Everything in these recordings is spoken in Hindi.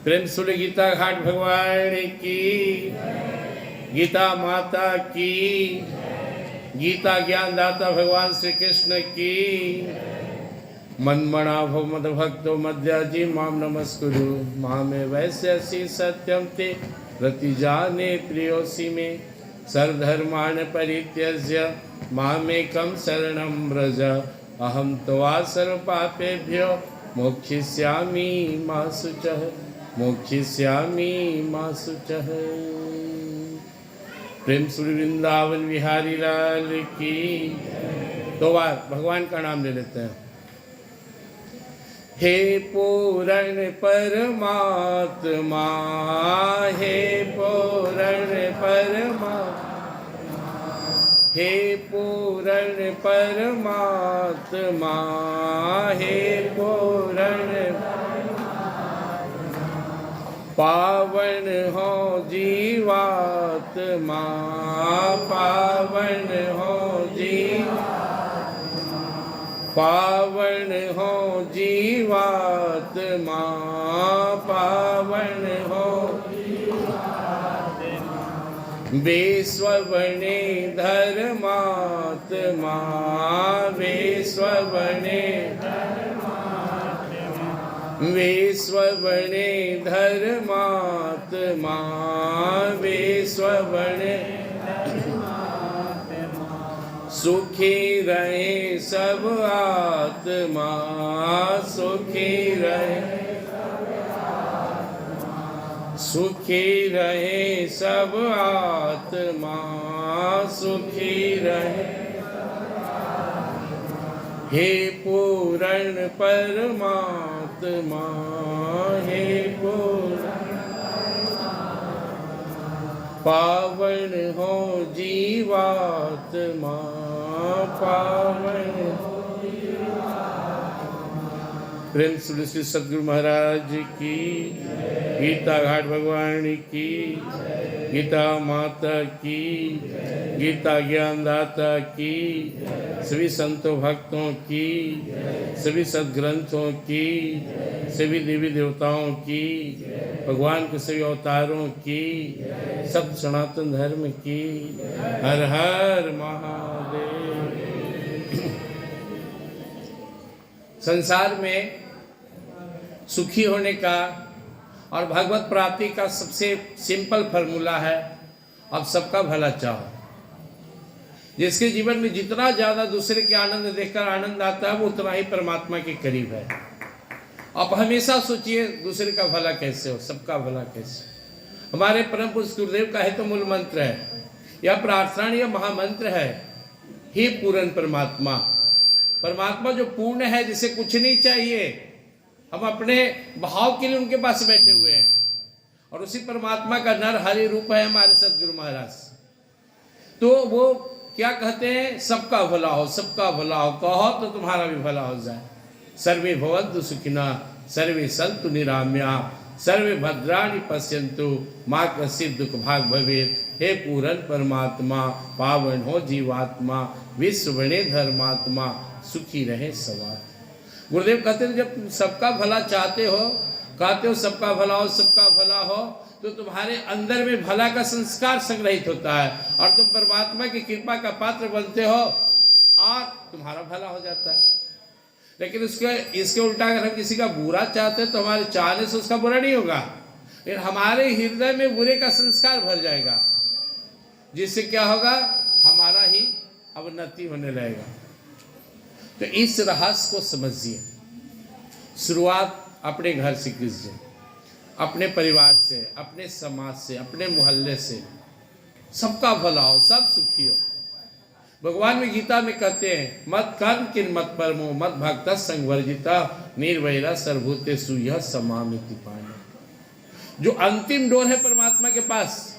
प्रेम सुन गीता घाट भगवान की, गीता माता की, गीता ज्ञान दाता भगवान श्री कृष्ण की। मन्मना भव मद भक्तो मध्याजी माम नमस्कुरु, मामे वैश्यसि सत्यम ते प्रतिजाने प्रियोसि मे। सर्वधर्मान् परित्यज्य मामेकं शरणं व्रज, अहं त्वा सर्वपापेभ्यो मोक्षयिष्यामि मा शुचः, मोक्षयिष्यामि मा शुचः। प्रेम श्री वृंदावन बिहारी लाल की। दो बार भगवान का नाम ले लेते हैं। हे पूर्ण परमात्मा, हे पूर्ण परमात्मा, हे पूर्ण परमात्मा, हे पूर्ण पावन हो जीवात्मा, पावन हो पावन हो जीवात्मा, पावन हो विश्ववने धर्मात्मा, विश्ववने विश्ववने धर्मात्मा, विश्ववने सुखी रहे सब आत्मा, सुखी रहे, सुखी रहे सब आत्मा, सुखी रहे। हे पूर्ण परमात्मा, हे पूर्ण पावन हो जीवात्मा, पावन। प्रेम श्री सद्गुरु महाराज की, गीता घाट भगवान की, गीता माता की, गीता ज्ञान दाता की, सभी संतों भक्तों की, सभी सद्ग्रंथों की, सभी देवी देवताओं की, भगवान के सभी अवतारों की, सब सनातन धर्म की। हर हर महादेव। संसार में सुखी होने का और भगवत प्राप्ति का सबसे सिंपल फार्मूला है, अब सबका भला चाहो। जिसके जीवन में जितना ज़्यादा दूसरे के आनंद देखकर आनंद आता है, वो उतना ही परमात्मा के करीब है। आप हमेशा सोचिए दूसरे का भला कैसे हो, सबका भला कैसे। हमारे परम पुरुष गुरुदेव का है तो मूल मंत्र है, यह प्रार्थना यह महामंत्र है। हे पूर्ण परमात्मा, परमात्मा जो पूर्ण है, जिसे कुछ नहीं चाहिए, हम अपने भाव के लिए उनके पास बैठे हुए हैं। और उसी परमात्मा का नर हरि रूप है हमारे सद्गुरु महाराज। तो वो क्या कहते हैं, सबका भला हो, सबका भला हो, कहो तो तुम्हारा भी भला हो जाए। सर्वे भवन्तु सुखिनः, सर्वे सन्तु निरामया, सर्वे भद्राणि पश्यन्तु, मा कश्चित् दुःख भाग् भवेत्। हे पूर्ण परमात्मा, पावन हो जीवात्मा, विश्व बने धर्मात्मा, सुखी रहे सवात्मा। गुरुदेव कहते हैं जब सबका भला चाहते हो, कहते हो सबका भला हो, सबका भला हो, तो तुम्हारे अंदर में भला का संस्कार संग्रहित होता है और तुम परमात्मा की कृपा का पात्र बनते हो और तुम्हारा भला हो जाता है। लेकिन इसके उल्टा अगर हम किसी का बुरा चाहते हैं तो हमारे चाहने से उसका बुरा नहीं होगा, लेकिन हमारे हृदय में बुरे का संस्कार भर जाएगा, जिससे क्या होगा, हमारा ही अवनति होने लगेगा। तो इस रहस्य को समझिए। शुरुआत अपने घर से कीजिए, अपने परिवार से, अपने समाज से, अपने मोहल्ले से। सबका भला हो, सब सुखी हो। भगवान में गीता में कहते हैं, मत कर्म किन मत परमो मत भक्त संवर्जिता, निर्वैरा सर्वभूतेषु यः समामिति पाणि। जो अंतिम डोर है परमात्मा के पास,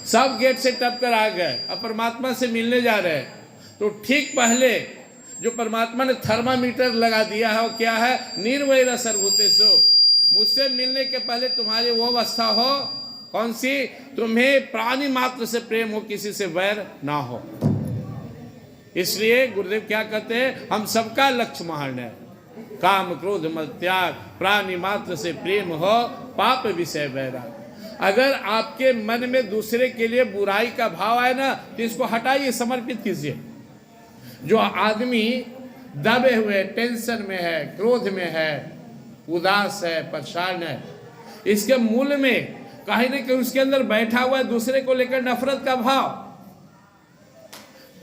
सब गेट से टप कर आ गए, अब परमात्मा से मिलने जा रहे हैं, तो ठीक पहले जो परमात्मा ने थर्मामीटर लगा दिया है वो क्या है, निर्वैरा सर्वभूतेषु। मुझसे मिलने के पहले तुम्हारी वो अवस्था हो, कौन सी, तुम्हें प्राणी मात्र से प्रेम हो, किसी से वैर ना हो। इसलिए गुरुदेव क्या कहते हैं, हम सबका लक्ष्य महान है। काम क्रोध मद त्याग, प्राणी मात्र से प्रेम हो, पाप विषय वैराग। अगर आपके मन में दूसरे के लिए बुराई का भाव आए ना, तो इसको हटाइए, समर्पित कीजिए। जो आदमी दबे हुए, टेंशन में है, क्रोध में है, उदास है, परेशान है, इसके मूल में कहीं न कहीं उसके अंदर बैठा हुआ है दूसरे को लेकर नफरत का भाव।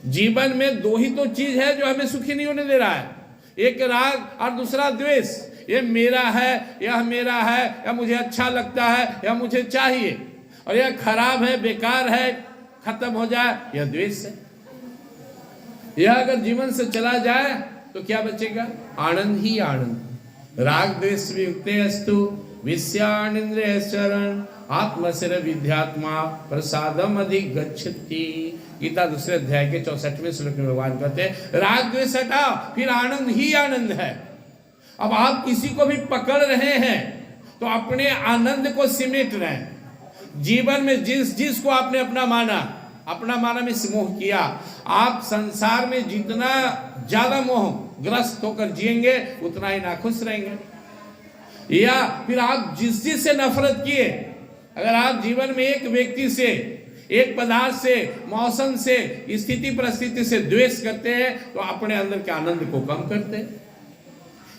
जीवन में दो ही तो चीज है जो हमें सुखी नहीं होने दे रहा है, एक राग और दूसरा द्वेष। ये मेरा है, यह मेरा है, या मुझे अच्छा लगता है, या मुझे चाहिए, और यह खराब है, बेकार है, खत्म हो जाए, यह द्वेष है। यह अगर जीवन से चला जाए तो क्या बचेगा? आनंद ही आनंद। राग द्वेष वियुक्ते अस्तु विषयानिंद्रिय चरण आत्मसिर विद्यात्मा प्रसादम अधिगच्छति। गीता दूसरे अध्याय के 64वें श्लोक में भगवान कहते हैं राग द्वेष हटाओ, फिर आनंद ही आनंद है। अब आप किसी को भी पकड़ रहे हैं तो अपने आनंद को सिमेट रहे हैं। जीवन में जिस को आपने अपना माना में मोह किया, आप संसार में जितना ज्यादा मोह ग्रस्त होकर जिएंगे उतना ही नाखुश रहेंगे। या फिर आप जिस से नफरत किए, अगर आप जीवन में एक व्यक्ति से, एक पदार्थ से, मौसम से, स्थिति परिस्थिति से द्वेष करते हैं तो अपने अंदर के आनंद को कम करते हैं।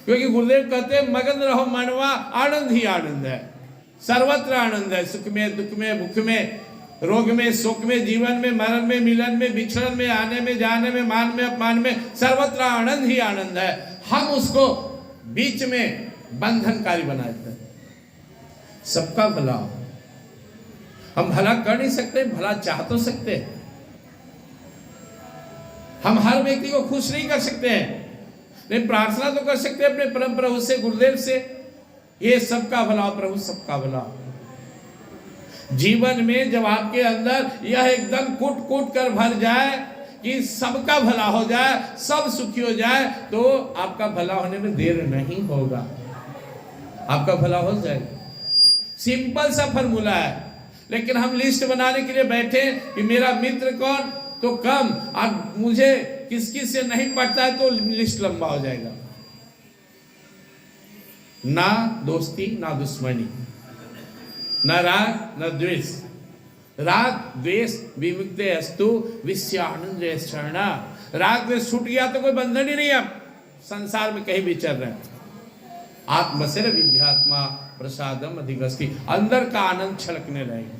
क्योंकि गुरुदेव कहते हैं मगन रहो मनवा, आनंद ही आनंद है, सर्वत्र आनंद है। सुख में, दुख में, भूख में, रोग में, शोक में, जीवन में, मरण में, मिलन में, बिछड़न में, आने में, जाने में, मान में, अपमान में, सर्वत्र आनंद ही आनंद है। हम उसको बीच में बंधनकारी बनाते हैं। सबका भला हो, हम भला कर नहीं सकते, भला चाह तो सकते हैं। हम हर व्यक्ति को खुश नहीं कर सकते हैं, नहीं प्रार्थना तो कर सकते हैं अपने परम प्रभु से, गुरुदेव से, ये सबका भला हो प्रभु, सबका भला। जीवन में जब आपके अंदर यह एकदम कूट कूट कर भर जाए कि सबका भला हो जाए, सब सुखी हो जाए, तो आपका भला होने में देर नहीं होगा, आपका भला हो जाएगा। सिंपल सा फॉर्मूला है, लेकिन हम लिस्ट बनाने के लिए बैठे कि मेरा मित्र कौन तो कम, और मुझे किस किस से नहीं पड़ता है तो लिस्ट लंबा हो जाएगा। ना दोस्ती, ना दुश्मनी, न राग न द्वेष। राग द्वेष विमुक्ते अस्तु विषयानंद शरणा। राग द्वेष छूट गया तो कोई बंधन ही नहीं, अब संसार में कहीं भी चल रहे हैं। आत्मसिर विद्यात्मा प्रसादम अधिगच्छति, अंदर का आनंद छलकने लगेगा।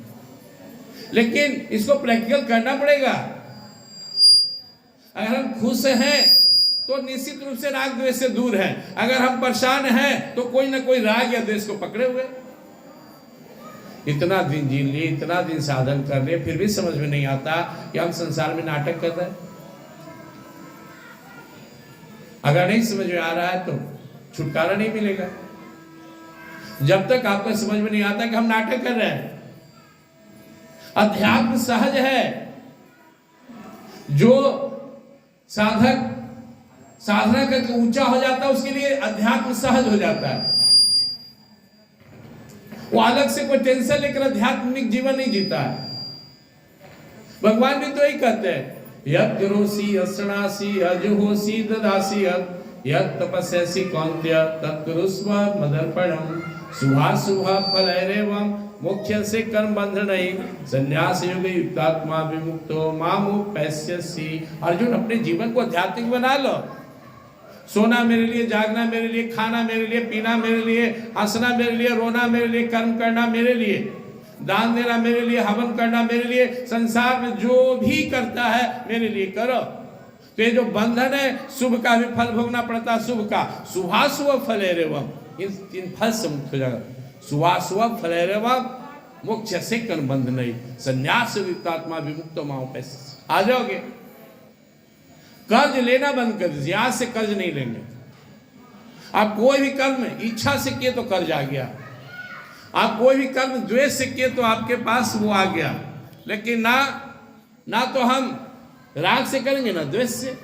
लेकिन इसको प्रैक्टिकल करना पड़ेगा। अगर हम खुश हैं तो निश्चित रूप से राग द्वेष से दूर हैं। अगर हम परेशान हैं तो कोई ना कोई राग या द्वेष को पकड़े हुए। इतना दिन जी लिए, इतना दिन साधन कर रहे, फिर भी समझ में नहीं आता कि हम संसार में नाटक कर रहे हैं। अगर नहीं समझ में आ रहा है तो छुटकारा नहीं मिलेगा। जब तक आपको समझ में नहीं आता कि हम नाटक कर रहे हैं। अध्यात्म सहज है। जो साधक साधना करके ऊंचा हो जाता है उसके लिए अध्यात्म सहज हो जाता है। वो अलग से कोई टेंशन लेकर आध्यात्मिक जीवन नहीं जीता है। भगवान भी तो यही कहते हैं, यत् करोसि असणासि अजुहोसि ददासि यत् तपस्यसि कौन्तेय तत्कुरुस्व मदर्पणम् शुभाशुभ फलैरेवं मोक्षस्य कर्म बंधनैः संन्यास योग युक्तात्मा विमुक्तो मामुपैस्यसि। अर्जुन, अपने जीवन को आध्यात्मिक बना लो। सोना मेरे लिए, जागना मेरे लिए, खाना मेरे लिए, पीना मेरे लिए, हंसना मेरे लिए, रोना मेरे लिए, कर्म करना मेरे लिए, दान देना मेरे लिए, हवन करना मेरे लिए, संसार में जो भी करता है मेरे लिए करो। तो ये जो बंधन है, शुभ का भी फल भोगना पड़ता है, शुभ का शुभाशुभ फलैरेवं, इन फल से मुक्त हो जाएगा। शुभाशुभ फलैरेवं मोक्षस्य कर्म बंधनैः संन्यास युक्तात्मा विमुक्तो मामुपैस्यसि। आ जाओगे। कर्ज लेना बंद कर दीजिए, आज से कर्ज नहीं लेंगे। आप कोई भी कर्म इच्छा से किए तो कर्ज आ गया, आप कोई भी कर्म द्वेष से किए तो आपके पास वो आ गया। लेकिन ना तो हम राग से करेंगे ना द्वेष से।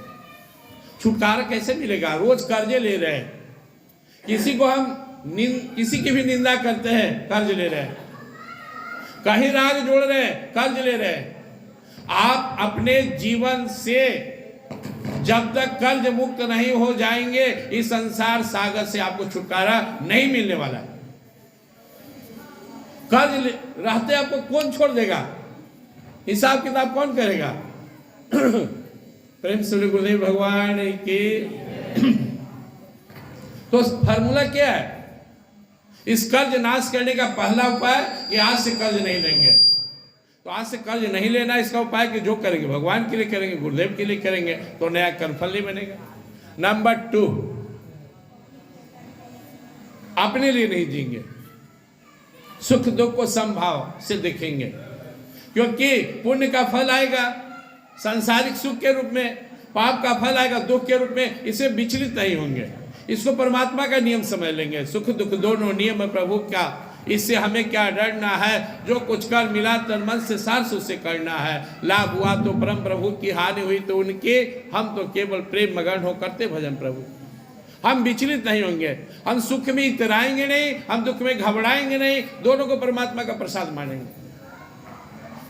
छुटकारा कैसे मिलेगा? रोज कर्जे ले रहे हैं, किसी को हम किसी की भी निंदा करते हैं, कर्ज ले रहे हैं, कहीं राग जोड़ रहे हैं, कर्ज ले रहे हैं। आप अपने जीवन से जब तक कर्ज मुक्त नहीं हो जाएंगे इस संसार सागर से आपको छुटकारा नहीं मिलने वाला है। कर्ज रहते आपको कौन छोड़ देगा, हिसाब किताब कौन करेगा। प्रेम से गुरुदेव भगवान की। तो फार्मूला क्या है, इस कर्ज नाश करने का पहला उपाय कि आज से कर्ज नहीं लेंगे। तो आज से कर्ज नहीं लेना, इसका उपाय कि जो करेंगे भगवान के लिए करेंगे, गुरुदेव के लिए करेंगे, तो नया कर्मफल नहीं बनेगा। नंबर 2, अपने लिए नहीं जीएंगे, सुख दुख को समभाव से देखेंगे, क्योंकि पुण्य का फल आएगा सांसारिक सुख के रूप में, पाप का फल आएगा दुख के रूप में। इसे विचलित नहीं होंगे, इसको परमात्मा का नियम समझ लेंगे। सुख दुख दोनों नियम है प्रभु का, इससे हमें क्या डरना है। जो कुछ कर मिला तन मन से सार उससे करना है। लाभ हुआ तो परम प्रभु की, हानि हुई तो उनके, हम तो केवल प्रेम मगन हो करते भजन प्रभु। हम विचलित नहीं होंगे, हम सुख में इतराएंगे नहीं, हम दुख में घबराएंगे नहीं, दोनों को परमात्मा का प्रसाद मानेंगे।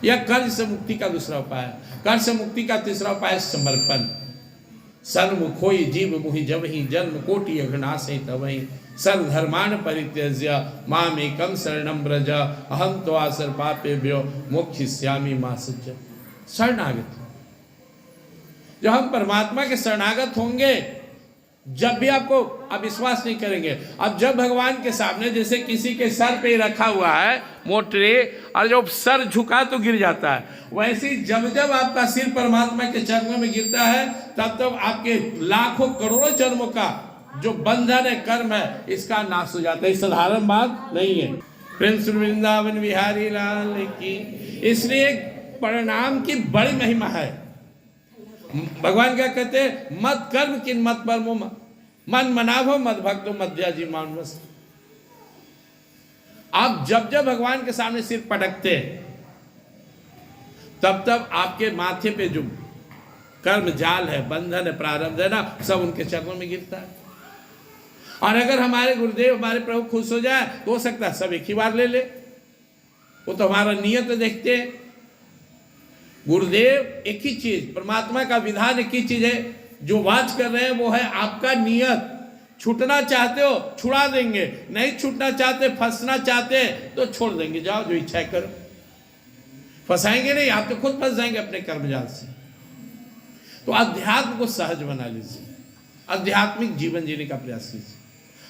यह कर्ज से मुक्ति का दूसरा उपाय है। कर्ज से मुक्ति का तीसरा उपाय है समर्पण। सर्वमुख होई जीव मुहि जब ही, जन्म कोटि अघनाश तब ही, सर्वधर्मान परित्यज्य मामेकं शरणं व्रज, अहं त्वा सर्वपापेभ्यो मोक्षयिष्यामि मा शुचि। शरणागत, जब हम परमात्मा के शरणागत होंगे, जब भी आपको आप विश्वास नहीं करेंगे। अब जब भगवान के सामने, जैसे किसी के सर पे रखा हुआ है मोटरे, और जब सर झुका तो गिर जाता है, वैसे ही जब जब आपका सिर परमात्मा के चरणों में गिरता है, तब तब आपके लाखों करोड़ों जन्मों का जो बंधन है, कर्म है, इसका नाश हो जाता है। साधारण बात नहीं है। प्रिंस वृंदावन बिहारी लाल की। इसलिए परिणाम की बड़ी महिमा है। भगवान क्या कहते हैं, मत कर्म किन मत परमो मन मनाभो मत भक्तो मध्याजी मानवस। आप जब जब भगवान के सामने सिर पटकते हैं, तब तब आपके माथे पे जो कर्म जाल है, बंधन है, प्रारब्ध है ना, सब उनके चरणों में गिरता है। और अगर हमारे गुरुदेव, हमारे प्रभु खुश हो जाए तो हो सकता है सब एक ही बार ले ले। वो तो हमारा नियत देखते हैं। गुरुदेव एक ही चीज, परमात्मा का विधान एक ही चीज है, जो वाच कर रहे हैं वो है आपका नियत। छूटना चाहते हो छुड़ा देंगे, नहीं छूटना चाहते, फंसना चाहते हैं तो छोड़ देंगे, जाओ जो इच्छा करो। फंसाएंगे नहीं, आप तो खुद फंस जाएंगे अपने कर्मजाल से। तो अध्यात्म को सहज बना लीजिए, आध्यात्मिक जीवन जीने का प्रयास कीजिए।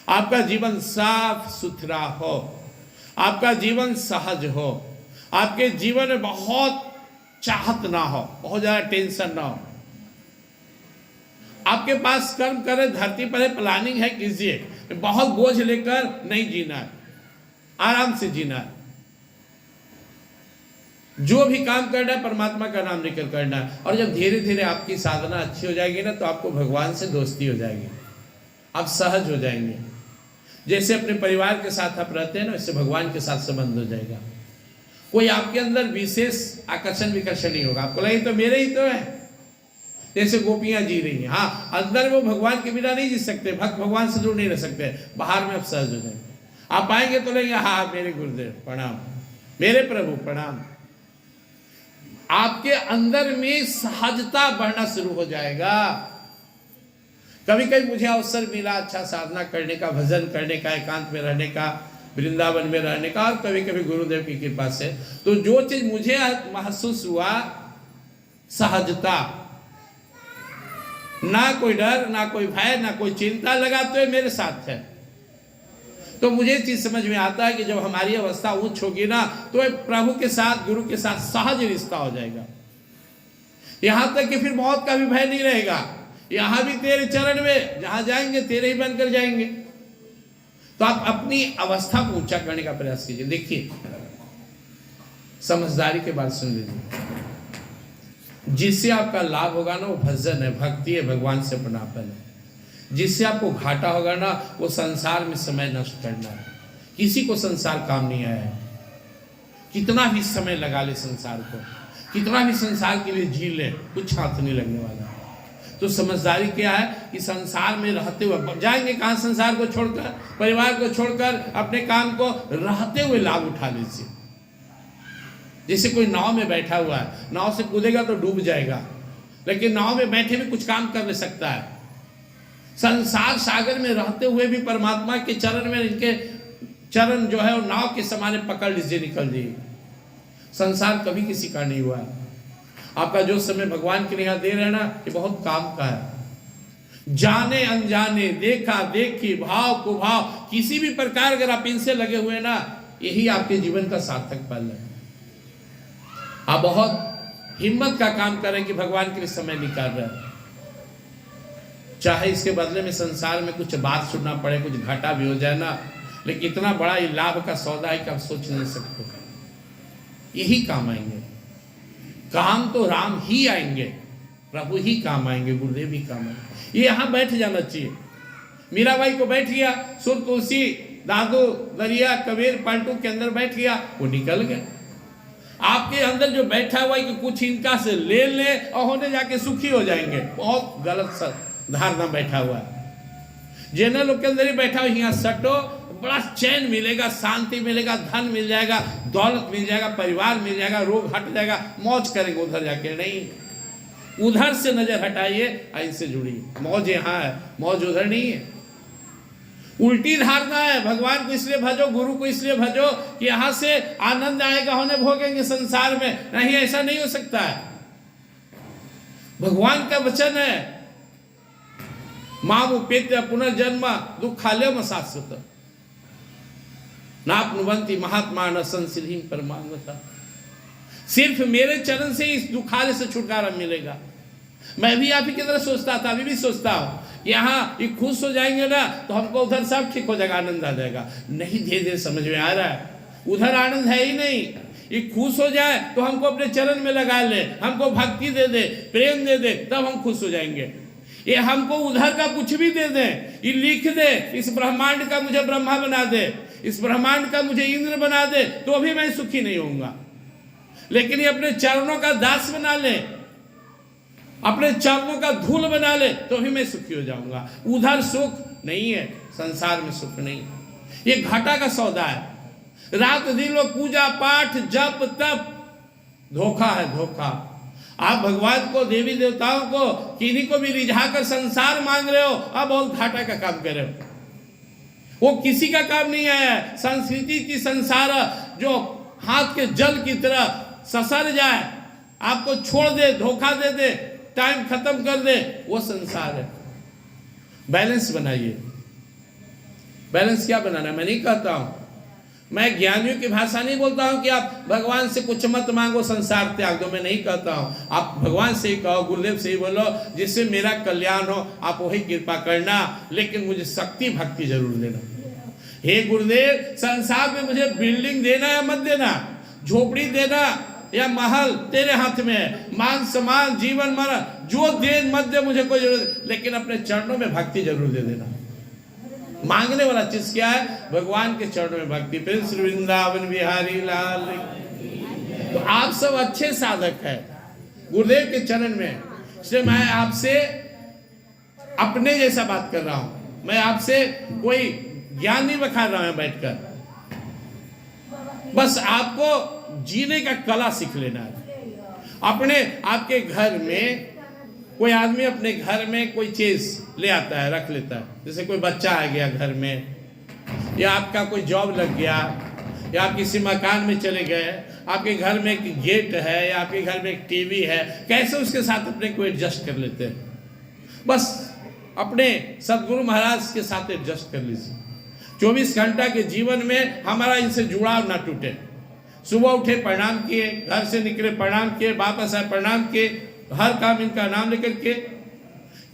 आपका जीवन साफ सुथरा हो, आपका जीवन सहज हो, आपके जीवन में बहुत चाहत ना हो, बहुत ज्यादा टेंशन ना हो। आपके पास कर्म करे, धरती पर है, प्लानिंग है, कीजिए। बहुत बोझ लेकर नहीं जीना है, आराम से जीना है। जो भी काम करना है परमात्मा का नाम लेकर करना है। और जब धीरे धीरे आपकी साधना अच्छी हो जाएगी ना, तो आपको भगवान से दोस्ती हो जाएगी, आप सहज हो जाएंगे। जैसे अपने परिवार के साथ आप रहते हैं ना, वैसे भगवान के साथ संबंध हो जाएगा। कोई आपके अंदर विशेष आकर्षण विकर्षण नहीं होगा, आपको लगे तो मेरे ही तो है। जैसे गोपियां जी रही हैं, हाँ अंदर वो भगवान के बिना नहीं जी सकते, भक्त भगवान से दूर नहीं रह सकते, बाहर में आप सहज हो जाएंगे। आप आएंगे तो लेंगे, हाँ मेरे गुरुदेव प्रणाम, मेरे प्रभु प्रणाम। आपके अंदर में सहजता बढ़ना शुरू हो जाएगा। कभी कभी मुझे अवसर मिला अच्छा साधना करने का, भजन करने का, एकांत में रहने का, वृंदावन में रहने का, और कभी कभी गुरुदेव की कृपा से तो जो चीज मुझे महसूस हुआ, सहजता, ना कोई डर, ना कोई भय, ना कोई चिंता, लगा तो मेरे साथ है। तो मुझे चीज समझ में आता है कि जब हमारी अवस्था उच्च होगी ना, तो प्रभु के साथ, गुरु के साथ सहज रिश्ता हो जाएगा। यहां तक कि फिर मौत का भी भय नहीं रहेगा। यहां भी तेरे चरण में, जहां जाएंगे तेरे ही बनकर जाएंगे। तो आप अपनी अवस्था को ऊंचा करने का प्रयास कीजिए। देखिए, समझदारी के बात सुन लीजिए। जिससे आपका लाभ होगा ना, वो भजन है, भक्ति है, भगवान से अपनापन है। जिससे आपको घाटा होगा ना, वो संसार में समय नष्ट करना है। किसी को संसार काम नहीं आया है। कितना भी समय लगा ले संसार को, कितना भी संसार के लिए जी ले, कुछ हाथ नहीं लगने वाला। तो समझदारी क्या है कि संसार में रहते हुए, जाएंगे कहाँ संसार को छोड़कर, परिवार को छोड़कर, अपने काम को रहते हुए लाभ उठा लीजिए। जैसे कोई नाव में बैठा हुआ है, नाव से कूदेगा तो डूब जाएगा, लेकिन नाव में बैठे भी कुछ काम कर ले सकता है। संसार सागर में रहते हुए भी परमात्मा के चरण में, इनके चरण जो है वो नाव के समान पकड़ लीजिए, निकल जाइए। संसार कभी किसी का नहीं हुआ है। आपका जो समय भगवान के लिए दे रहे हैं ना, ये बहुत काम का है। जाने अनजाने, देखा देखी, भाव कुभाव, किसी भी प्रकार अगर आप इनसे लगे हुए ना, यही आपके जीवन का सार्थक पल है। आप बहुत हिम्मत का काम करें कि भगवान के लिए समय निकाल रहे हैं, चाहे इसके बदले में संसार में कुछ बात सुनना पड़े, कुछ घाटा भी हो जाए ना, लेकिन इतना बड़ा ये लाभ का सौदा है कि आप सोच नहीं सकते। यही काम आएंगे। काम तो राम ही आएंगे, प्रभु ही काम आएंगे, गुरुदेव ही काम आएंगे। ये यहाँ बैठ जाना चाहिए। मीराबाई को बैठ गया, सुर तुलसी दादू दरिया कबीर पलटू के अंदर बैठ गया, वो निकल गया। आपके अंदर जो बैठा हुआ है कि कुछ इनका से ले ले और होने जाके सुखी हो जाएंगे, बहुत गलत धारणा बैठा हुआ है। जिन लोग के अंदर ही बैठा हुआ, यहाँ सटो, बड़ा चैन मिलेगा, शांति मिलेगा, धन मिल जाएगा, दौलत मिल जाएगा, परिवार मिल जाएगा, रोग हट जाएगा, मौज करेंगे। उधर जाके नहीं, उधर से नजर हटाइए, इनसे जुड़िए। मौज यहाँ है, मौज उधर नहीं है। उल्टी धारणा है। भगवान को इसलिए भजो, गुरु को इसलिए भजो कि यहाँ से आनंद आएगा, होने भोगेंगे संसार में। नहीं, ऐसा नहीं हो सकता है। भगवान का वचन है, माम उपेत्य पुनर्जन्म दुखालयम शाश्वत नापनुवंती महात्मा न संसिद्धिं परमानता। सिर्फ मेरे चरण से इस दुखालय से छुटकारा मिलेगा। मैं भी आप ही की तरह सोचता था, अभी भी सोचता हूँ। यहाँ ये खुश हो जाएंगे ना तो हमको उधर सब ठीक हो जाएगा, आनंद आ जाएगा। नहीं, धीरे धीरे समझ में आ रहा है, उधर आनंद है ही नहीं। ये खुश हो जाए तो हमको अपने चरण में लगा ले, हमको भक्ति दे दे, प्रेम दे दे, तब हम खुश हो जाएंगे। ये हमको उधर का कुछ भी दे दे, ये लिख दे, इस ब्रह्मांड का मुझे ब्रह्मा बना दे, इस ब्रह्मांड का मुझे इंद्र बना दे, तो भी मैं सुखी नहीं होऊंगा। लेकिन ये अपने चरणों का दास बना ले, अपने चरणों का धूल बना ले, तो भी मैं सुखी हो जाऊंगा। उधर सुख नहीं है, संसार में सुख नहीं है। ये घाटा का सौदा है। रात दिन लोग पूजा पाठ जप तप, धोखा है, धोखा। आप भगवान को, देवी देवताओं को, किन्हीं को भी रिझा कर संसार मांग रहे हो, आप बहुत घाटा का काम कर रहे हो। वो किसी का काम नहीं आया। संस्कृति की संसार जो हाथ के जल की तरह ससर जाए, आपको छोड़ दे, धोखा दे दे, टाइम खत्म कर दे, वो संसार है। बैलेंस बनाइए। बैलेंस क्या बनाना, मैं नहीं कहता हूं, मैं ज्ञानियों की भाषा नहीं बोलता हूं कि आप भगवान से कुछ मत मांगो, संसार त्याग दो, मैं नहीं कहता हूं। आप भगवान से ही कहो, गुरुदेव से ही बोलो, जिससे मेरा कल्याण हो, आप वही कृपा करना, लेकिन मुझे शक्ति भक्ति जरूर देना। हे गुरुदेव, संसार में मुझे बिल्डिंग देना या मत देना, झोपड़ी देना या महल तेरे हाथ में है, मान सम्मान जीवन मरण जो दे मत दे, मुझे कोई जरूरत, लेकिन अपने चरणों में भक्ति जरूर दे देना। मांगने वाला चीज क्या है? भगवान के चरणों में भक्ति। प्रिंस वृंदावन बिहारी लाल। तो आप सब अच्छे साधक हैं गुरुदेव के चरण में, इसलिए मैं आपसे अपने जैसा बात कर रहा हूं। मैं आपसे कोई ज्ञान नहीं बखा रहा हूं बैठकर, बस आपको जीने का कला सीख लेना है। अपने आपके घर में कोई आदमी अपने घर में कोई चीज ले आता है, रख लेता है, जैसे कोई बच्चा आ गया घर में, या आपका कोई जॉब लग गया, या आप किसी मकान में चले गए, आपके घर में एक गेट है या आपके घर में एक टीवी है, कैसे उसके साथ अपने को एडजस्ट कर लेते हैं। बस अपने सदगुरु महाराज के साथ एडजस्ट कर लीजिए। 24 घंटा के जीवन में हमारा इनसे जुड़ाव ना टूटे। सुबह उठे प्रणाम किए, घर से निकले प्रणाम किए, वापस आए प्रणाम किए, हर काम इनका नाम लेकर के,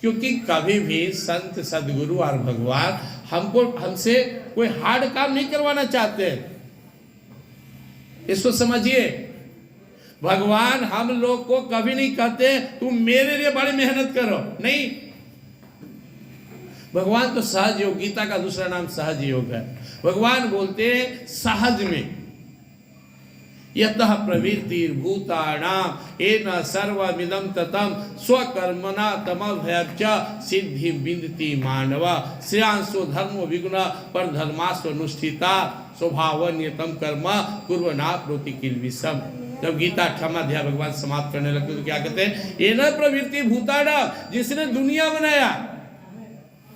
क्योंकि कभी भी संत सदगुरु और भगवान हमसे कोई हार्ड काम नहीं करवाना चाहते। इसको समझिए। भगवान हम लोग को कभी नहीं कहते तुम मेरे लिए बड़ी मेहनत करो, नहीं। भगवान तो सहज योग, गीता का दूसरा नाम सहज योग है। भगवान बोलते हैं सहज में, यतः प्रवृत्तिर्भूतानां येन सर्वमिदं ततं स्वकर्मणा तमभ्यच्च सिद्धि विन्दति मानव श्रेयांसो धर्मो विगुण परधर्मास्व अनुष्ठिता स्वभावन्यतम कर्म कुर्वन्नाप्नोति किल्बिषम्। जब गीता 8वां अध्याय भगवान समाप्त करने लगते तो क्या कहते हैं, ये न प्रवृत्ति भूताड़ा, जिसने दुनिया बनाया,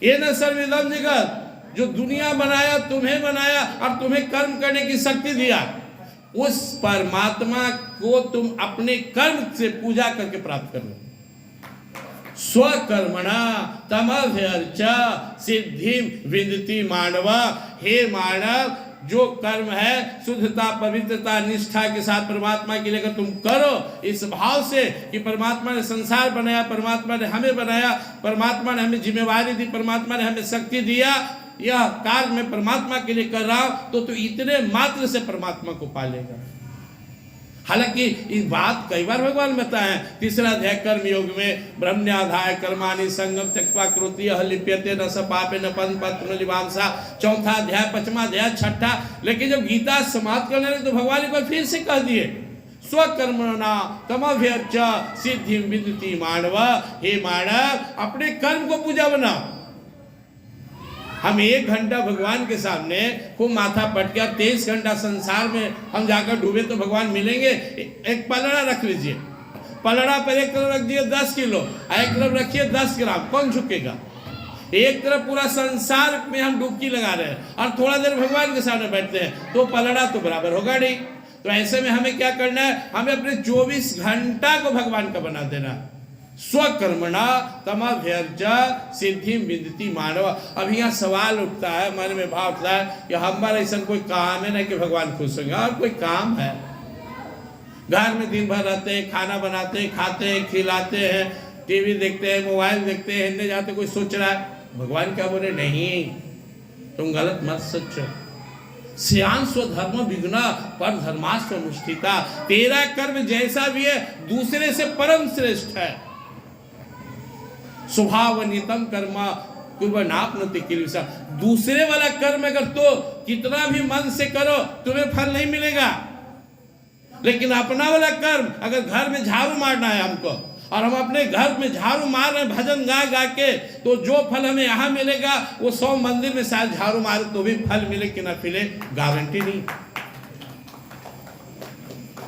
ये न सर्वइदं जगत, जो दुनिया बनाया, तुम्हें बनाया और तुम्हें कर्म करने की शक्ति दिया, उस परमात्मा को तुम अपने कर्म से पूजा करके प्राप्त कर लो। स्वकर्मणा तमभ्यर्च सिद्धि विदति मानव, हे मानव, जो कर्म है शुद्धता, पवित्रता, निष्ठा के साथ परमात्मा के लिए अगर तुम करो, इस भाव से कि परमात्मा ने संसार बनाया, परमात्मा ने हमें बनाया, परमात्मा ने हमें जिम्मेवारी दी, परमात्मा ने हमें शक्ति दिया, यह कार्य मैं परमात्मा के लिए कर रहा हूं, तो इतने मात्र से परमात्मा को पालेगा। हालांकि इस बात कई बार भगवान बताए हैं, 3रा अध्याय कर्म योग में, ब्रह्मण्याधाय कर्माणि संगम त्यक्त्वा करोति यः लिप्यते न स पापे न पत्र न लिवांसा, 4था अध्याय, 5वां अध्याय, 6ठा। लेकिन जब गीता समाप्त करने लगे तो भगवान एक बार फिर से कह दिए, स्वकर्मणा तमभ्यर्च सिद्धि विदति मानव, हे मानव, अपने कर्म को पूजा बनाओ। हम 1 घंटा भगवान के सामने खूब माथा पट के, 23 घंटा संसार में हम जाकर डूबे तो भगवान मिलेंगे। एक पलड़ा रख लीजिए, पलड़ा पर एक तरफ रख दिए 10 किलो, एक तरफ रखिए 10 ग्राम, कौन झुकेगा? एक तरफ पूरा संसार में हम डुबकी लगा रहे हैं और थोड़ा देर भगवान के सामने बैठते हैं तो पलड़ा तो बराबर होगा नहीं। तो ऐसे में हमें क्या करना है, हमें अपने 24 घंटा को भगवान का बना देना। स्वकर्मणा तमभ्यर्च सिद्धि विदति मानव। अब यहाँ सवाल उठता है, मन में भाव उठता है कि हमारा ऐसा कोई काम है ना कि भगवान खुश होंगे, और कोई काम है? घर में दिन भर रहते हैं, खाना बनाते हैं, खाते हैं, खिलाते हैं, टीवी देखते हैं, मोबाइल देखते हैं, हिलने जाते, कोई सोच रहा है भगवान क्या बोले? नहीं, तुम गलत मत सोचो। श्यान स्वधर्म विघ्ना पर धर्मास्व मुष्टिता, तेरा कर्म जैसा भी है दूसरे से परम श्रेष्ठ है। स्वभावनितम कर्म कुर्वन्नाप्नोति किल्बिषम्, दूसरे वाला कर्म अगर तो कितना भी मन से करो तुम्हें फल नहीं मिलेगा, लेकिन अपना वाला कर्म, अगर घर में झाड़ू मारना है हमको और हम अपने घर में झाड़ू मार रहे हैं भजन गा गा के, तो जो फल हमें यहाँ मिलेगा वो 100 मंदिर में शायद झाड़ू मारे तो भी फल मिले कि ना मिले, गारंटी नहीं।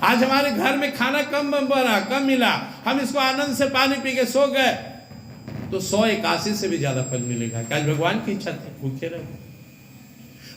आज हमारे घर में खाना कम बना, कम मिला, हम इसको आनंद से पानी पी के सो गए, तो 181 से भी ज्यादा फल मिलेगा। क्या भगवान की इच्छा थी? भूखे रहे।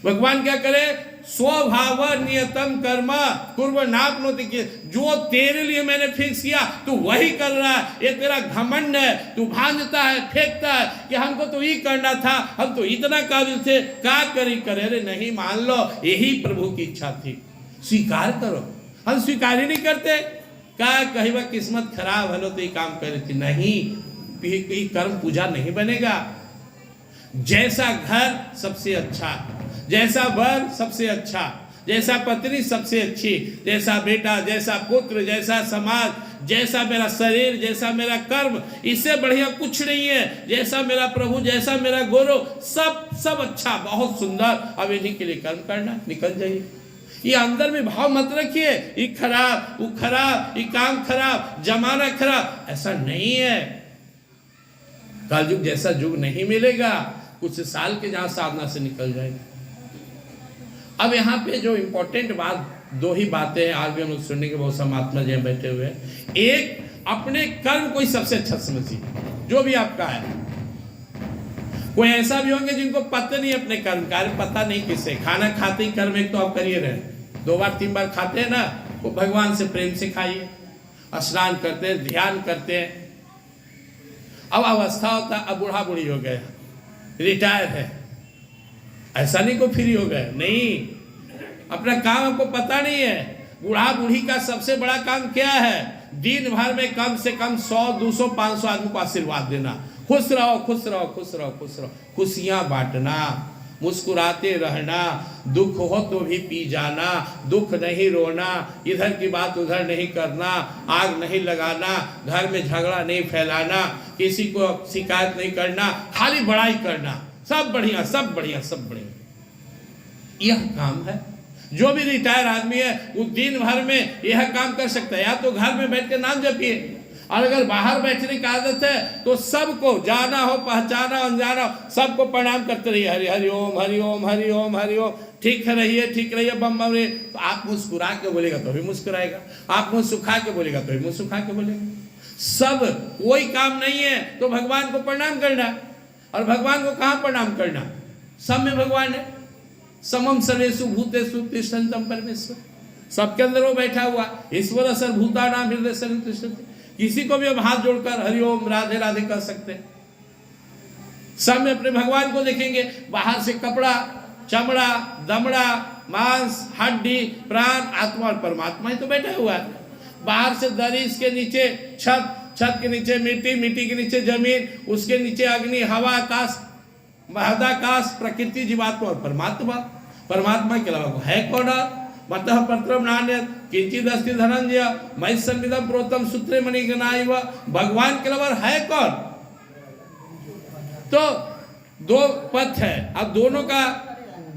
भगवान क्या करे? स्वभाव नियतम कर्म कुर्वन्नाप्नोति, जो तेरे लिए मैंने फिक्स किया तू वही कर रहा है, ये तेरा घमंड है, तू भांजता है, फेंकता है कि हमको तो ये करना था, हम तो इतना काबिल थे, क्या करे? अरे नहीं, मान लो यही प्रभु की इच्छा थी, स्वीकार करो। हम स्वीकार ही नहीं करते, क्या कहीं वह किस्मत खराब हलो तो ये काम करे थी? नहीं, कर्म पूजा नहीं बनेगा। जैसा घर सबसे अच्छा, जैसा वर सबसे अच्छा, जैसा पत्नी सबसे अच्छी, जैसा बेटा, जैसा पुत्र, जैसा समाज, जैसा मेरा शरीर, जैसा मेरा कर्म, इससे बढ़िया कुछ नहीं है। जैसा मेरा प्रभु, जैसा मेरा गुरु, सब अच्छा, बहुत सुंदर। अब इन्हीं के लिए कर्म करना, निकल जाइए। ये अंदर में भाव मत रखिए ये खराब, वो खराब, ये काम खराब, जमाना खराब, ऐसा नहीं है। कलयुग जैसा युग नहीं मिलेगा, कुछ साल के जहां साधना से निकल जाएगा। अब यहाँ पे जो इम्पोर्टेंट बात, 2 ही बातें हैं, आज भी हम लोग सुनने के बहुत महात्मा जी बैठे हुए हैं। एक, अपने कर्म को ही सबसे अच्छा समझिए, जो भी आपका है। कोई ऐसा भी होंगे जिनको पता नहीं अपने कर्म का, पता नहीं किससे, खाना खाते ही कर्म एक तो आप करिए रहे, 2 बार 3 बार खाते हैं ना, वो भगवान से प्रेम से खाइए, स्नान करते हैं, ध्यान करते हैं। अब अवस्था होता है, अब बूढ़ा बूढ़ी हो गए, रिटायर है, ऐसा नहीं को फ्री हो गए, नहीं, अपना काम आपको पता नहीं है। बूढ़ा बूढ़ी का सबसे बड़ा काम क्या है? दिन भर में कम से कम 100, 200, 500 आदमी को आशीर्वाद देना, खुश रहो, खुश रहो, खुश रहो, खुश रहो, खुशियां बांटना, मुस्कुराते रहना, दुख हो तो भी पी जाना, दुख नहीं रोना, इधर की बात उधर नहीं करना, आग नहीं लगाना, घर में झगड़ा नहीं फैलाना, किसी को शिकायत नहीं करना, खाली बड़ाई करना, सब बढ़िया, सब बढ़िया, सब बढ़िया। यह काम है। जो भी रिटायर आदमी है वो दिन भर में यह काम कर सकता है। या तो घर में बैठ के नाम जपिए, और अगर बाहर बैठने की आदत है तो सबको, जाना हो पहचाना अनजाना हो, सबको प्रणाम करते रहिए, हरि हरि ओम हरि ओम हरि ओम हरि ओम, ठीक रहिए बम बम रे। तो आप मुस्कुरा के बोलेगा तो भी मुस्कुराएगा, आप मुंह सुखा के बोलेगा तो भी मुंह सुखा के बोलेगा। सब कोई काम नहीं है तो भगवान को प्रणाम करना। और भगवान को कहाँ प्रणाम करना? सब में भगवान है। समम सर्वेषु भूतेषु तिष्ठन्तं परमेश्वर, सबके अंदर वो बैठा हुआ। ईश्वर सर्वभूतानां हृदय तिष्ठति। किसी को भी हम हाथ जोड़कर हरिओम राधे राधे कर सकते हैं। सब में अपने भगवान को देखेंगे। बाहर से कपड़ा, चमड़ा, दमड़ा, मांस, हड्डी, प्राण, आत्मा और परमात्मा ही तो बैठा हुआ है। बाहर से दरी, इसके नीचे छत, छत के नीचे मिट्टी, मिट्टी के नीचे जमीन, उसके नीचे अग्नि, हवा, आकाश, महदाकाश, प्रकृति, जीवात्मा और परमात्मा। परमात्मा के अलावा है कौन? मतः पत्रम नान्यत् किंचित् अस्ति धनंजय मयि सन्निधं प्रोतम सूत्रे मणिगणाइव। भगवान के अलावा है कौन? तो दो पथ है, अब दोनों का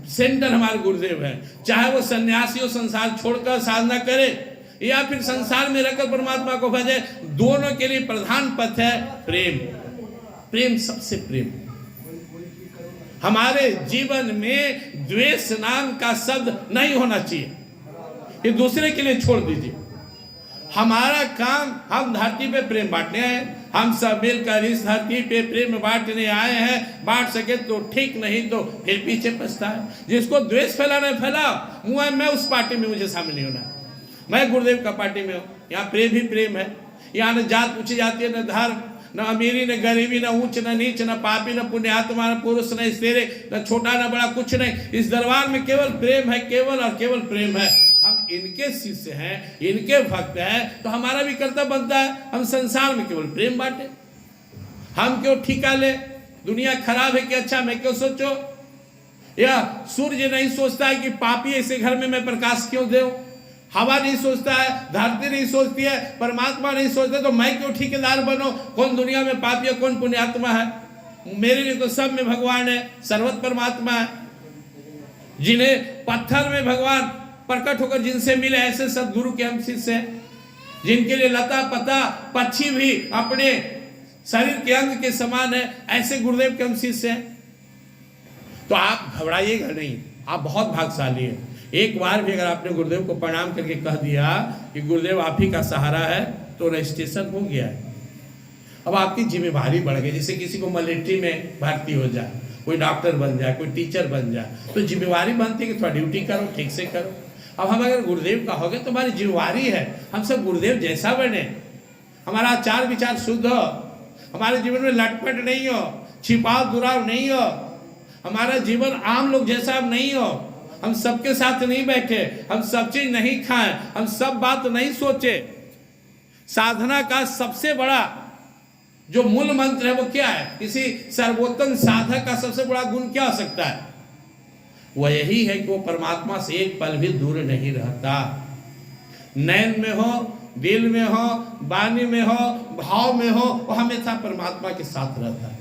सेंटर हमारे गुरुदेव है। चाहे वो सन्यासी हो, संसार छोड़कर साधना करे, या फिर संसार में रहकर परमात्मा को भजे, दोनों के लिए प्रधान पथ है प्रेम। प्रेम, सबसे प्रेम। हमारे जीवन में द्वेष नाम का शब्द नहीं होना चाहिए, ये दूसरे के लिए छोड़ दीजिए। हमारा काम, हम धरती पे प्रेम बांटने आए हैं। हम सब मिलकर इस धरती पे प्रेम बांटने आए हैं। बांट सके तो ठीक, नहीं तो फिर पीछे पछताए। जिसको द्वेष फैलाना है फैलाओ। मैं उस पार्टी में मुझे शामिल नहीं होना। मैं गुरुदेव का पार्टी में हूँ। यहाँ प्रेम ही प्रेम है। यहाँ न जात पूछी जाती है, न धर्म, न अमीरी, न गरीबी, न ऊंच न नीच, न पापी, न पुण्यात्मा, न पुरुष, न स्त्री, न छोटा न बड़ा, कुछ नहीं। इस दरबार में केवल प्रेम है, केवल और केवल प्रेम है। हम इनके शिष्य हैं, इनके भक्त हैं, तो हमारा भी कर्तव्य बनता है हम संसार में केवल प्रेम बांटे। हम क्यों ठिका ले? दुनिया खराब है कि अच्छा, मैं क्यों सोचो? या सूर्य नहीं सोचता है कि पापी ऐसे घर में मैं प्रकाश क्यों दूं? हवा नहीं सोचता है, धरती नहीं सोचती है, परमात्मा नहीं सोचता, तो मैं क्यों ठेकेदार बनो? कौन दुनिया में पापी है, कौन पुण्यात्मा है? मेरे लिए तो सब में भगवान है, सर्वत्र परमात्मा है। जिन्हें पत्थर में भगवान प्रकट होकर जिनसे मिले, ऐसे सदगुरु के हम शिष्य हैं। जिनके लिए लता पता पक्षी भी अपने शरीर के अंग के समान है, ऐसे गुरुदेव के हम शिष्य हैं। तो आप घबराइएगा नहीं, आप बहुत भाग्यशाली हैं। एक बार भी अगर आपने गुरुदेव को प्रणाम करके कह दिया कि गुरुदेव आप ही का सहारा है, तो रजिस्ट्रेशन हो गया है। अब आपकी जिम्मेदारी बढ़ गई। जैसे किसी को मिलिट्री में भर्ती हो जाए, कोई डॉक्टर बन जाए, कोई टीचर बन जाए, तो जिम्मेवारी बनती है कि थोड़ा ड्यूटी करो, ठीक से करो। अब हम अगर गुरुदेव का हो गए तो हमारी जिम्मेवारी है हम सब गुरुदेव जैसा बने। हमारा आचार विचार शुद्ध हो, हमारे जीवन में लटपट नहीं हो, छिपाव दुराव नहीं हो, हमारा जीवन आम लोग जैसा नहीं हो। हम सबके साथ नहीं बैठे, हम सब चीज नहीं खाएं, हम सब बात नहीं सोचे। साधना का सबसे बड़ा जो मूल मंत्र है वो क्या है? किसी सर्वोत्तम साधक का सबसे बड़ा गुण क्या हो सकता है? वह यही है कि वो परमात्मा से एक पल भी दूर नहीं रहता। नैन में हो, दिल में हो, वाणी में हो, भाव में हो, वो हमेशा परमात्मा के साथ रहता है।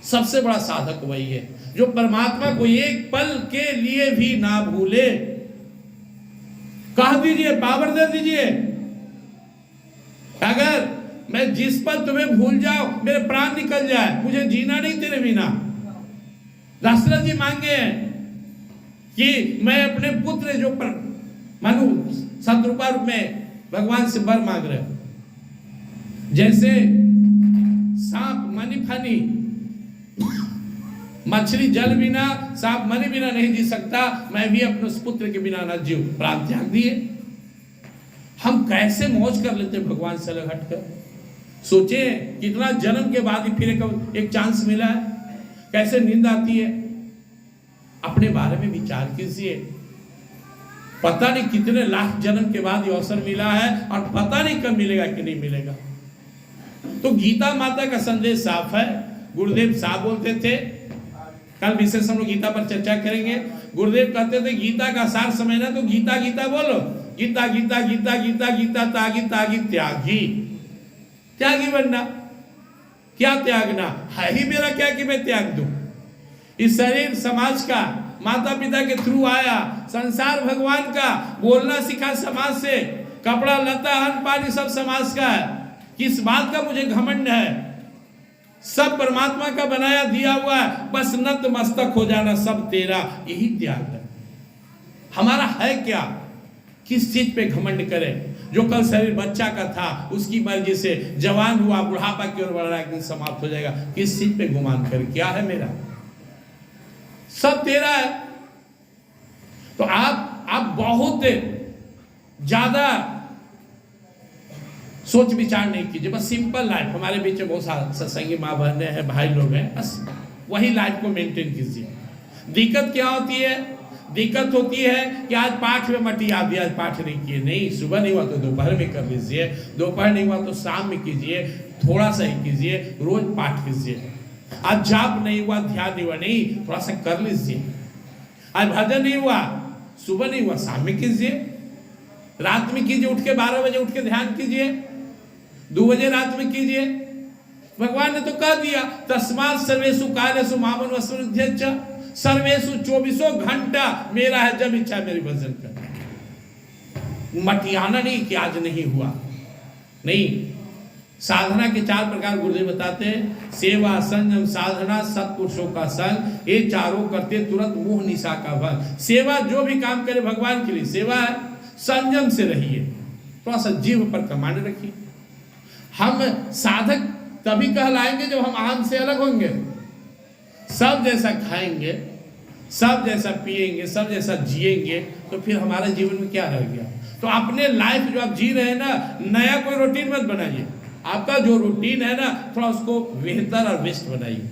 सबसे बड़ा साधक वही है जो परमात्मा को एक पल के लिए भी ना भूले। कह दीजिए, पावर दे दीजिए, अगर मैं जिस पल तुम्हें भूल जाऊं मेरे प्राण निकल जाए, मुझे जीना नहीं तेरे बिना। दशरथ जी मांगे हैं कि मैं अपने पुत्र जो मनु शत्रुपा रूप में भगवान से वर मांग रहे हो। जैसे सांप मनी फनी, मछली जल बिना, सांप मनी बिना नहीं जी सकता, मैं भी अपने उस पुत्र के बिना न जीव। प्राण त्याग दिए। हम कैसे मौज कर लेते भगवान से अलग हटकर। सोचे कितना जन्म के बाद ही फिर एक चांस मिला है, कैसे नींद आती है। अपने बारे में विचार कीजिए। पता नहीं कितने लाख जन्म के बाद ये अवसर मिला है और पता नहीं कब मिलेगा कि नहीं मिलेगा। तो गीता माता का संदेश साफ है। गुरुदेव साफ बोलते थे, कल विशेष हम लोग गीता पर चर्चा करेंगे। गुरुदेव कहते थे गीता का सार समझना तो गीता गीता बोलो, गीता गीता गीता गीता गीता तागी तागी त्यागी। त्यागी बनना, क्या त्यागना है ही मेरा क्या कि मैं त्याग दूं। इस शरीर समाज का, माता पिता के थ्रू आया, संसार भगवान का, बोलना सीखा समाज से, कपड़ा लता अन्न पानी सब समाज का है। किस बात का मुझे घमंड है? सब परमात्मा का बनाया दिया हुआ है, बस नतमस्तक हो जाना सब तेरा, यही त्याग है। हमारा है क्या? किस चीज पे घमंड करें? जो कल शरीर बच्चा का था उसकी मर्जी से जवान हुआ, बुढ़ापा की ओर बढ़ रहा है, एक दिन समाप्त हो जाएगा। किस चीज पे गुमान कर? क्या है मेरा? सब तेरा है। तो आप बहुत ज्यादा सोच विचार नहीं कीजिए, बस सिंपल लाइफ। हमारे बीच में बहुत सारे सत्संगी माँ बहने हैं, भाई लोग हैं, बस वही लाइफ को मेंटेन कीजिए। दिक्कत क्या होती है? दिक्कत होती है कि आज पाठ में मटी याद दिया, आज पाठ नहीं किए। नहीं, सुबह नहीं हुआ तो दोपहर में कर लीजिए, दोपहर नहीं हुआ तो शाम में कीजिए, थोड़ा सा ही कीजिए, रोज पाठ कीजिए। आज जाप नहीं हुआ, ध्यान नहीं हुआ, नहीं थोड़ा सा कर लीजिए। आज भजन नहीं हुआ, सुबह नहीं हुआ, शाम में कीजिए, रात में कीजिए, उठ के 12 बजे उठ के ध्यान कीजिए, 2 बजे रात में कीजिए। भगवान ने तो कह दिया, तस्मात् सर्वेषु कालेषु मामन वसुरुध्यच्च, सर्वेषु 24 घंटा मेरा है, जब इच्छा मेरी भजन कर। मटियाना नहीं कि आज नहीं हुआ, नहीं। साधना के 4 प्रकार गुरुदेव बताते हैं, सेवा, संयम, साधना, सत्पुरुषों का संग, ये चारों करते तुरंत मोह निशा का भंग। सेवा, जो भी काम करे भगवान के लिए सेवा है। संयम से रहिए, थोड़ा सा जीव पर कमांड रखिए। हम साधक तभी कहलाएंगे जब हम आम से अलग होंगे। सब जैसा खाएंगे, सब जैसा पिएंगे, सब जैसा जिएंगे, तो फिर हमारे जीवन में क्या रह गया? तो अपने लाइफ जो आप जी रहे हैं ना, नया कोई रूटीन मत बनाइए। आपका जो रूटीन है ना, थोड़ा उसको बेहतर और बेस्ट बनाइए।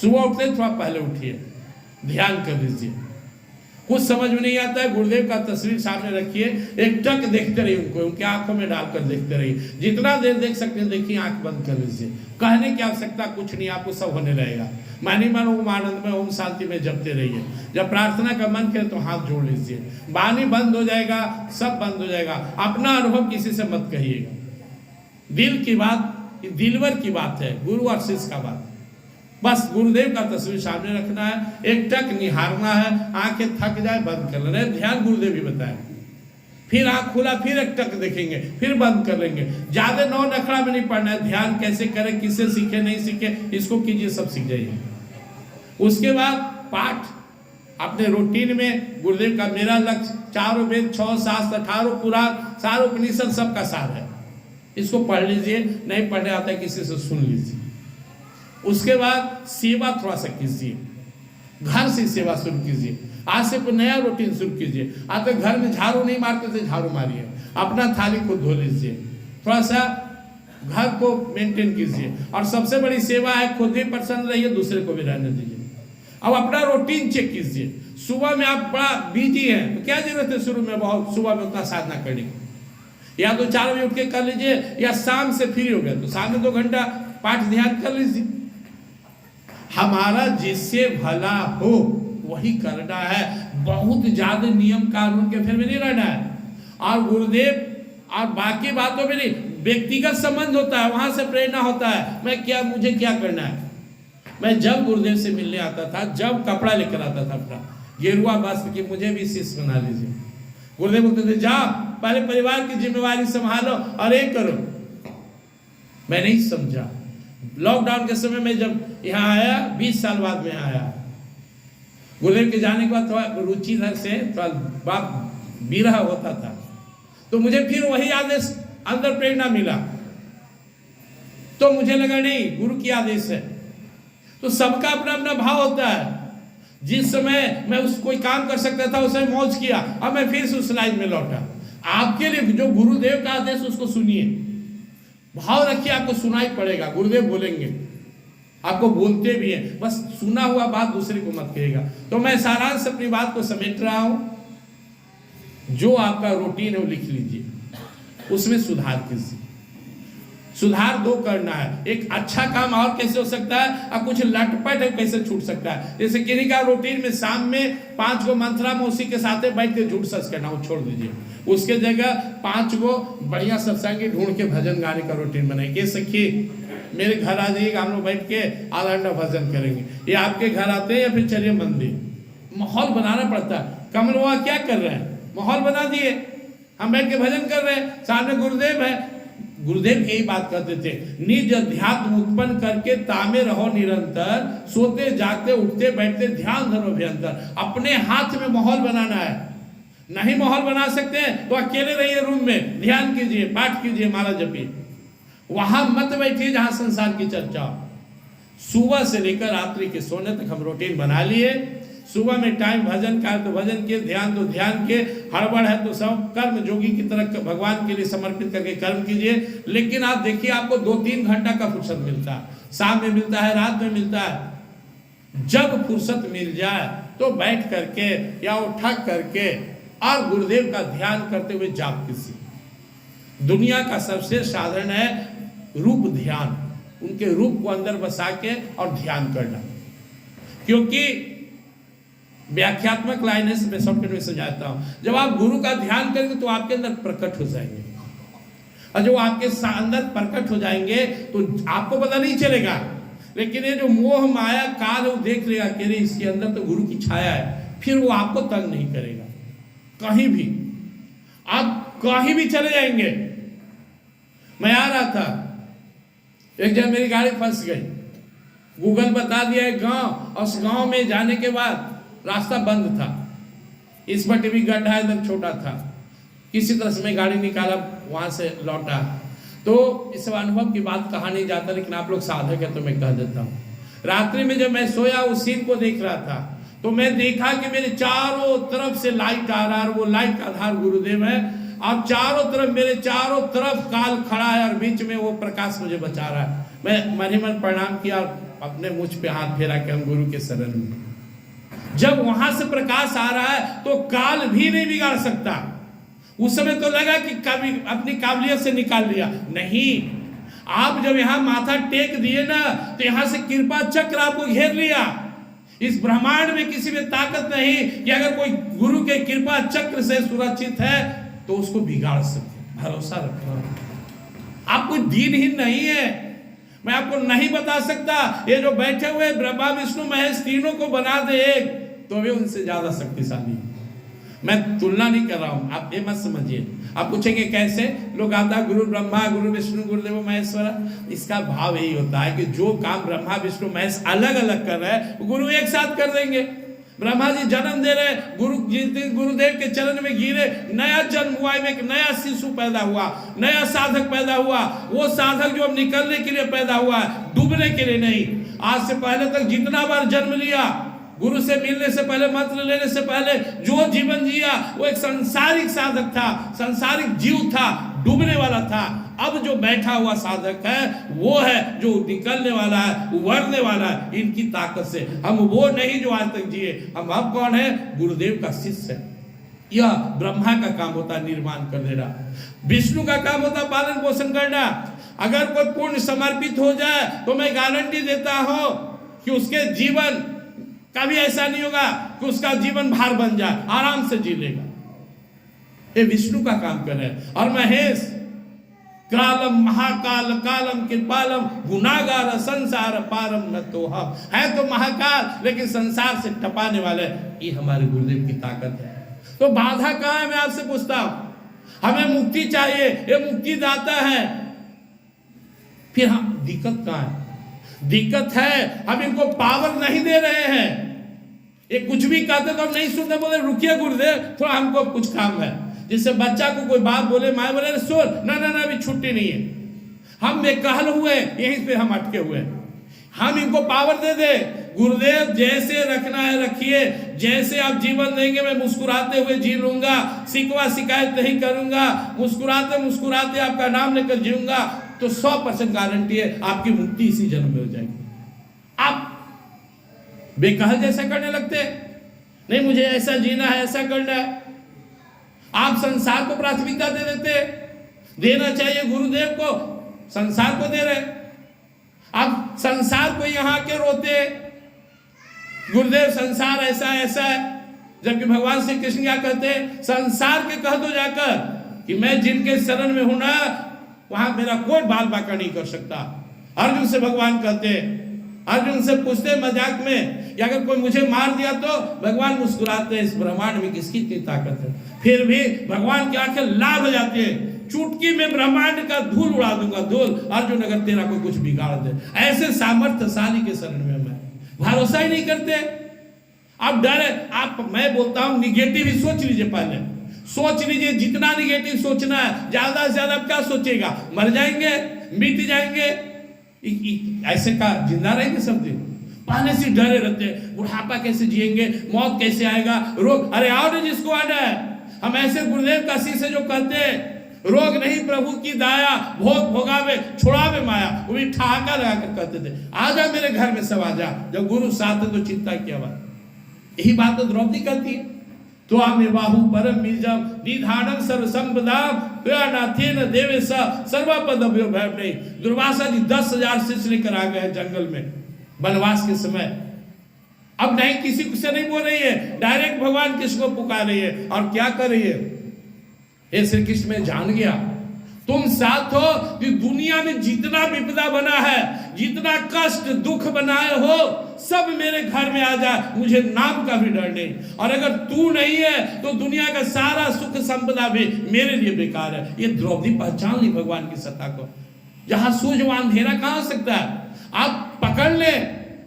सुबह उठते थोड़ा पहले उठिए, ध्यान कर लीजिए। कुछ समझ में नहीं आता है, गुरुदेव का तस्वीर सामने रखिए, एक टक देखते रहिए उनको, उनके आंखों में डालकर देखते रहिए। जितना देर देख सकते हैं देखिए, आंख बंद कर लीजिए। कहने की आवश्यकता कुछ नहीं, आपको सब होने रहेगा। मानी मन ओम आनंद में, ओम शांति में जपते रहिए। जब प्रार्थना का मन करे तो हाथ जोड़ लीजिए, वाणी बंद हो जाएगा, सब बंद हो जाएगा। अपना अनुभव किसी से मत कहिएगा। दिल की बात, दिलवर की बात है, गुरु और शिष्य का बात। बस गुरुदेव का तस्वीर सामने रखना है, एक टक निहारना है, आंखें थक जाए बंद कर लेना है। ध्यान गुरुदेव भी बताए, फिर आंख खुला, फिर एक टक देखेंगे, फिर बंद कर लेंगे। ज्यादा नौ नखड़ा में नहीं पड़ना है। ध्यान कैसे करें, किससे सीखे, नहीं सीखे, इसको कीजिए, सब सीख जाइए। उसके बाद पाठ अपने रूटीन में। गुरुदेव का मेरा लक्ष्य 4 वेद, 6 शास्त्र, 18 पुराण, सारे उपनिषद, सबका सार है। इसको पढ़ लीजिए, नहीं पढ़ने आता है किसी से सुन लीजिए। उसके बाद सेवा थोड़ा सा कीजिए, घर से सेवा शुरू कीजिए। आज से कोई नया रूटीन शुरू कीजिए। आप तो घर में झाड़ू नहीं मारते थे, झाड़ू मारिए, अपना थाली को धो लीजिए, थोड़ा सा घर को मेंटेन कीजिए। और सबसे बड़ी सेवा है, खुद भी प्रसन्न रहिए, दूसरे को भी रहने दीजिए। अब अपना रूटीन चेक कीजिए। सुबह में आप बड़ा बिजी हैं, तो क्या जरूरत है शुरू में बहुत सुबह में उतना साधना करने की? या तो 4 बजे उठ के कर लीजिए, या शाम से फ्री हो गए तो शाम में 2 घंटा पाठ ध्यान कर लीजिए। हमारा जिससे भला हो वही करना है, बहुत ज्यादा नियम कानून के फेर में नहीं रहना है। और गुरुदेव और बाकी बातों में नहीं, व्यक्तिगत संबंध होता है, वहां से प्रेरणा होता है। मैं क्या, मुझे क्या करना है। मैं जब गुरुदेव से मिलने आता था, जब कपड़ा लेकर आता था अपना गेरुआ वस्त्र की, मुझे भी शिष्य बना लीजिए। गुरुदेव बोलते थे, जाओ पहले परिवार की जिम्मेवारी संभालो और एक करो। मैं नहीं समझा। लॉकडाउन के समय में जब यहाँ आया, 20 साल बाद में आया, गुरुदेव के जाने के बाद थोड़ा रुचि इधर से थोड़ा बात बिरहा होता था, तो मुझे फिर वही आदेश अंदर प्रेरणा मिला। तो मुझे लगा नहीं, गुरु की आदेश है। तो सबका अपना अपना भाव होता है। जिस समय मैं उस कोई काम कर सकता था, उस समय मौज किया, अब मैं फिर से उस लाइन में लौटा। आपके लिए जो गुरुदेव का आदेश, उसको सुनिए, भाव रखिए, आपको सुनाई पड़ेगा। गुरुदेव बोलेंगे, आपको बोलते भी हैं, बस सुना हुआ बात दूसरे को मत कहिएगा। तो मैं सारांश अपनी बात को समेट रहा हूं। जो आपका रूटीन है वो लिख लीजिए, उसमें सुधार कीजिए। सुधार 2 करना है, एक अच्छा काम और कैसे हो सकता है, और कुछ लटपट है कैसे छूट सकता है। जैसे किन्हीं का रूटीन में शाम में 5 गो मंत्रा में उसी के साथ बैठ के झूठ सच करना, वो छोड़ दीजिए। उसके जगह 5 गो बढ़िया सत्संगी ढूंढ के भजन गाने का रूटीन बनाइए। सखी मेरे घर आ जाइएगा, हम लोग बैठ के आधा घंटा भजन करेंगे। ये आपके घर आते हैं या फिर चलिए मंदिर, माहौल बनाना पड़ता है। कमल बाबा क्या कर रहे हैं, माहौल बना दिए, हम बैठ के भजन कर रहे हैं, सामने गुरुदेव है, गुरुदेव यही बात करते थे, निज अध्यात्म उत्पन्न करके तामे रहो निरंतर, सोते जागते उठते बैठते ध्यान धरो अभ्यंतर। अपने हाथ में माहौल बनाना है। नहीं माहौल बना सकते हैं तो अकेले रहिए रूम में, ध्यान कीजिए, पाठ कीजिए, माला जपिए। वहां मत बैठिए जहां संसार की चर्चा हो। सुबह से लेकर रात्रि के सोने तक हम रूटीन बना लिए। सुबह में टाइम भजन का है तो भजन के, ध्यान तो ध्यान के, हड़बड़ है तो सब कर्म जोगी की तरह भगवान के लिए समर्पित करके कर्म कीजिए। लेकिन आप देखिए, आपको 2-3 घंटा का फुर्सत मिलता है, शाम में मिलता है, रात में मिलता है। जब फुर्सत मिल जाए तो बैठ करके या उठा करके और गुरुदेव का ध्यान करते हुए जाप कीजिए। दुनिया का सबसे साधारण है रूप ध्यान, उनके रूप को अंदर बसा के और ध्यान करना। क्योंकि व्याख्यात्मक लाइन है, मैं शॉर्टकट में समझाता हूं। जब आप गुरु का ध्यान करेंगे तो आपके अंदर प्रकट हो जाएंगे, और जो आपके अंदर प्रकट हो जाएंगे तो आपको पता नहीं चलेगा, लेकिन ये जो मोह माया काल वो देख लेगा कि इसके अंदर तो गुरु की छाया है। फिर वो आपको तंग नहीं करेगा। कहीं भी आप कहीं भी चले जाएंगे। मैं आ रहा था, एक जगह मेरी गाड़ी फंस गई। गूगल बता दिया एक गांव, और उस गांव में जाने के बाद रास्ता बंद था। इस बटे भी गड्ढा एकदम छोटा था। किसी तरह से मैं गाड़ी निकाला, वहां से लौटा। तो इस अनुभव की बात कहा नहीं जाता, लेकिन आप लोग साधक है तो मैं कह देता हूँ। रात्रि में जब मैं सोया उस सीन को देख रहा था, तो मैं देखा कि मेरे चारों तरफ से लाइट आ रहा है, और वो लाइट का आधार गुरुदेव है। और चारों तरफ, मेरे चारों तरफ काल खड़ा है, और बीच में वो प्रकाश मुझे बचा रहा है। मैं मन ही मन प्रणाम किया और अपने मुझ पे हाथ फेरा कि हम गुरु के शरण में। जब वहां से प्रकाश आ रहा है तो काल भी नहीं बिगाड़ सकता। उस समय तो लगा कि कभी अपनी काबिलियत से निकाल लिया, नहीं। आप जब यहां माथा टेक दिए ना, तो यहां से कृपा चक्र आपको घेर लिया। इस ब्रह्मांड में किसी में ताकत नहीं कि अगर कोई गुरु के कृपा चक्र से सुरक्षित है तो उसको बिगाड़ सके। भरोसा रखना। आप कोई दीनहीन नहीं है। मैं आपको नहीं बता सकता, ये जो बैठे हुए ब्रह्मा विष्णु महेश तीनों को बना दे एक, तो वे उनसे ज्यादा शक्तिशाली। मैं तुलना नहीं कर रहा हूं, आप ये मत समझिए। आप पूछेंगे कैसे, लोग आता गुरु ब्रह्मा गुरु विष्णु गुरुदेव महेश्वर। इसका भाव यही होता है कि जो काम ब्रह्मा विष्णु महेश अलग अलग कर रहे हैं, गुरु एक साथ कर देंगे। ब्रह्मा जी जन्म दे रहे, गुरुदेव के चरण में गिरे, नया जन्म हुआ, एक नया शिशु पैदा हुआ, नया साधक पैदा हुआ। वो साधक जो अब निकलने के लिए पैदा हुआ है, डूबने के लिए नहीं। आज से पहले तक जितना बार जन्म लिया, गुरु से मिलने से पहले, मंत्र लेने से पहले जो जीवन जिया, वो एक सांसारिक साधक था, सांसारिक जीव था, डूबने वाला था। अब जो बैठा हुआ साधक है वो है जो निकलने वाला है, उभरने वाला है इनकी ताकत से। हम वो नहीं जो आज तक जिए, हम अब कौन है, गुरुदेव का शिष्य है। यह ब्रह्मा का काम होता है निर्माण कर देना, विष्णु का काम होता है पालन पोषण करना। अगर कोई पूर्ण समर्पित हो जाए तो मैं गारंटी देता हूं कि उसके जीवन कभी ऐसा नहीं होगा कि उसका जीवन भार बन जाए, आराम से जी लेगा। ये विष्णु का काम कर रहे हैं। और महेश कालम महाकाल कालम कृपालम गुनागार संसार पारम न तो हम है, तो महाकाल लेकिन संसार से टपाने वाले, ये हमारे गुरुदेव की ताकत है। तो बाधा कहां है, मैं आपसे पूछता हूं। हमें मुक्ति चाहिए, ये मुक्ति दाता है। फिर हम दिक्कत कहां है, दिक्कत है हम इनको पावर नहीं दे रहे हैं। ये कुछ भी कहते तो हम नहीं सुनते, बोले रुकिए गुरुदेव थोड़ा हमको कुछ काम है। जिससे बच्चा को कोई बात बोले, माँ बोले सुन, ना ना ना अभी छुट्टी नहीं है, हम बेकहल हुए, यहीं पे हम अटके हुए। हम इनको पावर दे दे, गुरुदेव जैसे रखना है रखिए, जैसे आप जीवन देंगे मैं मुस्कुराते हुए जी लूंगा, शिकवा शिकायत नहीं करूंगा, मुस्कुराते मुस्कुराते आपका नाम लेकर जीऊंगा, तो 100% गारंटी है आपकी मुक्ति इसी जन्म में हो जाएगी। आप बेकहल जैसा करने लगते, नहीं मुझे ऐसा जीना है, ऐसा करना है। आप संसार को प्राथमिकता दे देते, देना चाहिए गुरुदेव को, संसार को दे रहे। आप संसार को यहां के रोते, गुरुदेव संसार ऐसा ऐसा है, जबकि भगवान श्री कृष्ण क्या कहते हैं, संसार के कह दो जाकर कि मैं जिनके शरण में हूं ना, वहां मेरा कोई बाल बाका नहीं कर सकता। अर्जुन से भगवान कहते, अर्जुन से पूछते मजाक में कि अगर कोई मुझे मार दिया तो भगवान मुस्कुराते, इस ब्रह्मांड में किसकी इतनी ताकत है। फिर भी भगवान की आंखें लाल हो जाती है चुटकी में ब्रह्मांड का धूल उड़ा दूंगा, धूल। अर्जुन अगर तेरा कोई कुछ बिगाड़ दे, ऐसे सामर्थ्यशाली के शरण में मैं। भरोसा ही नहीं करते आप, डरे आप। मैं बोलता हूं निगेटिव ही सोच लीजिए, पहले सोच लीजिए जितना निगेटिव सोचना है, ज्यादा से ज्यादा क्या सोचेगा, मर जाएंगे, मिट जाएंगे, ऐसे का जिंदा रहेंगे सब दिन। पहले से डरे रहते, बुढ़ापा कैसे जिएंगे, मौत कैसे आएगा, रोग, अरे आओ ना जिसको आना है। हम ऐसे गुरुदेव काशी से जो कहते हैं, रोग नहीं प्रभु की दाया, भोग भोगावे छुड़ावे माया, वो भी ठहाका लगा कर कहते थे, आजा मेरे घर में सब आजा। जब गुरु साथ है तो चिंता क्या बात। यही बात तो द्रौपदी कहती है, तो आमे बाहु परम बीजम निधानम सर्व संपदाम नाथेन देवे सर्वपद भय नहीं। दुर्वासा जी 10,000 शिष्य लेकर आ गए हैं जंगल में वनवास के समय। अब नहीं किसी से नहीं बोल रही है, डायरेक्ट भगवान कृष्ण को पुकार रही है। और क्या कर रही है, हे श्री कृष्ण मैं जान गया तुम साथ हो, कि दुनिया में जितना विपदा बना है, जितना कष्ट दुख बनाए हो, सब मेरे घर में आ जा, मुझे नाम का भी डर नहीं। और अगर तू नहीं है तो दुनिया का सारा सुख संपदा भी मेरे लिए बेकार है। ये द्रौपदी पहचान ली भगवान की सत्ता को। जहां सूझ वहां अंधेरा कहां हो सकता है, आप पकड़ ले,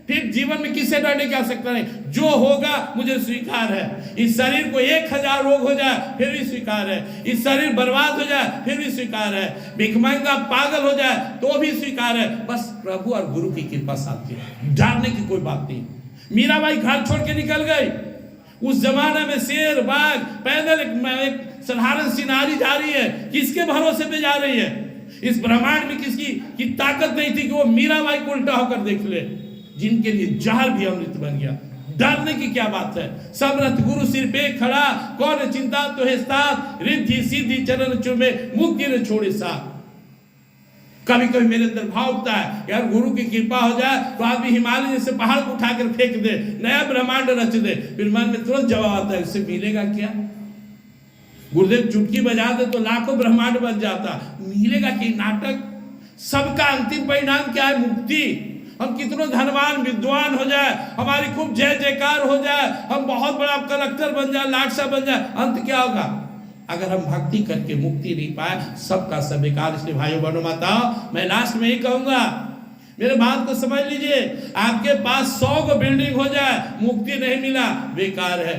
फिर जीवन में किससे डरने की आवश्यकता नहीं। जो होगा मुझे स्वीकार है। इस शरीर को 1000 रोग हो जाए फिर भी स्वीकार है, इस शरीर बर्बाद हो जाए फिर भी स्वीकार है, भिखमंगा पागल हो जाए तो भी स्वीकार है। बस प्रभु और गुरु की कृपा साथ है, डरने की कोई बात नहीं। मीराबाई घर छोड़ के निकल गई। उस जमाने में शेर बाघ पैदल एक साधारण सी नारी जा रही है, किसके भरोसे पे जा रही है। इस ब्रह्मांड में किसकी की ताकत नहीं थी कि वो मीराबाई को उल्टा होकर देख ले, जिनके लिए जहर भी अमृत बन गया। डरने की क्या बात है। सब रथ गुरु सिर पे खड़ा, कौन चिंता तो है साथ, रिद्धि सीधी चरण चुमे मुक्ति न छोड़े साथ। कभी कभी मेरे अंदर भाव उठता है, यार गुरु की कृपा हो जाए तो आदमी हिमालय जैसे पहाड़ को उठाकर फेंक दे, नया ब्रह्मांड रच दे। फिर मन में तुरंत जवाब आता है, उससे मिलेगा क्या। गुरुदेव चुटकी बजा दे तो लाखों ब्रह्मांड बन जाता, मिलेगा कि नाटक। सबका अंतिम परिणाम क्या है, मुक्ति। हम कितनों धनवान विद्वान हो जाए, हमारी खूब जय जयकार हो जाए, हम बहुत बड़ा कलेक्टर बन जाए, लाडसा बन जाए, अंत क्या होगा। अगर हम भक्ति करके मुक्ति नहीं पाए, सबका सब बेकार। इसलिए भाइयों बहनों माताओं, मैं लास्ट में ही कहूंगा, मेरे बात को समझ लीजिए। आपके पास 100 को बिल्डिंग हो जाए, मुक्ति नहीं मिला, बेकार है।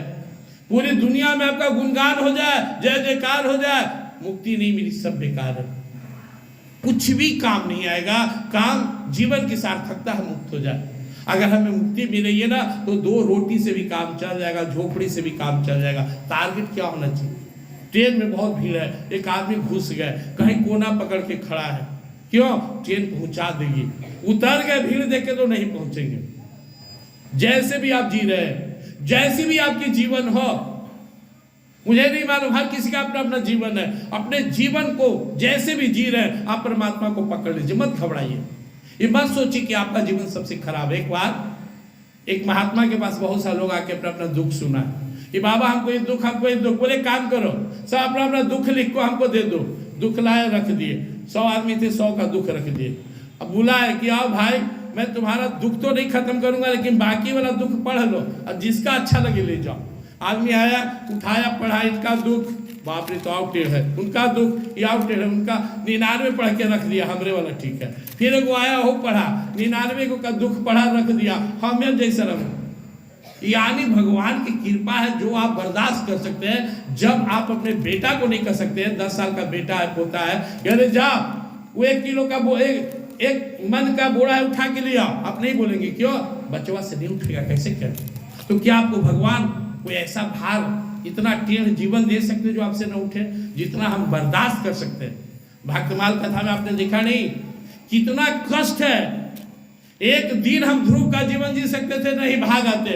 पूरी दुनिया में आपका गुणगान हो जाए, जय जयकार हो जाए, मुक्ति नहीं मिली, सब बेकार है। कुछ भी काम नहीं आएगा। काम जीवन की सार्थकता हम मुक्त हो जाए। अगर हमें मुक्ति मिल रही है ना, तो 2 रोटी से भी काम चल जाएगा, झोपड़ी से भी काम चल जाएगा। टारगेट क्या होना चाहिए। ट्रेन में बहुत भीड़ है, एक आदमी घुस गए, कहीं कोना पकड़ के खड़ा है, क्यों, ट्रेन पहुंचा देगी। उतर गए, भीड़ देख के तो नहीं पहुंचेंगे। जैसे भी आप जी रहे हैं, जैसी भी आपकी जीवन हो, मुझे नहीं मालूम, हर किसी का अपना अपना जीवन है। अपने जीवन को जैसे भी जी रहे हैं, आप परमात्मा को पकड़ लीजिए, मत घबराइए। ये मत सोचिए कि आपका जीवन सबसे खराब है। एक बार एक महात्मा के पास बहुत सारे लोग आके अपना अपना दुख सुना कि बाबा हमको ये दुख, हमको ये दुख। बोले काम करो, सब अपना अपना दुख लिख को हमको दे दो। दुख लाए, रख दिए। 100 आदमी थे, 100 का दुख रख दिए। अब बुलाए कि आओ भाई, मैं तुम्हारा दुख तो नहीं खत्म करूंगा, लेकिन बाकी वाला दुख पढ़ लो, और जिसका अच्छा लगे ले जाओ। आदमी आया, उठाया, पढ़ा, इनका दुख, बाप रे तो आउटेड है, उनका दुख ये आउटेड है, उनका 99 पढ़ के रख दिया, हमरे वाला ठीक है। फिर एगो आया, हो पढ़ा, 99 को का दुख पढ़ा, रख दिया, हमें जैसा रख। यानी भगवान की कृपा है, जो आप बर्दाश्त कर सकते हैं। जब आप अपने बेटा को नहीं कर सकते हैं, 10 साल का बेटा है, पोता है, अरे जा वो 1 किलो का एक मन का बोरा है, उठा के लिया। आप नहीं बोलेंगे, क्यों, बचवा से नहीं उठेगा, कैसे क्या। तो क्या आपको भगवान कोई ऐसा भार, इतना टेढ़ जीवन दे सकते जो आपसे न उठे, जितना हम बर्दाश्त कर सकते हैं। भक्तमाल कथा में आपने देखा नहीं कितना कष्ट है। एक दिन हम ध्रुव का जीवन जी सकते थे, नहीं भाग आते।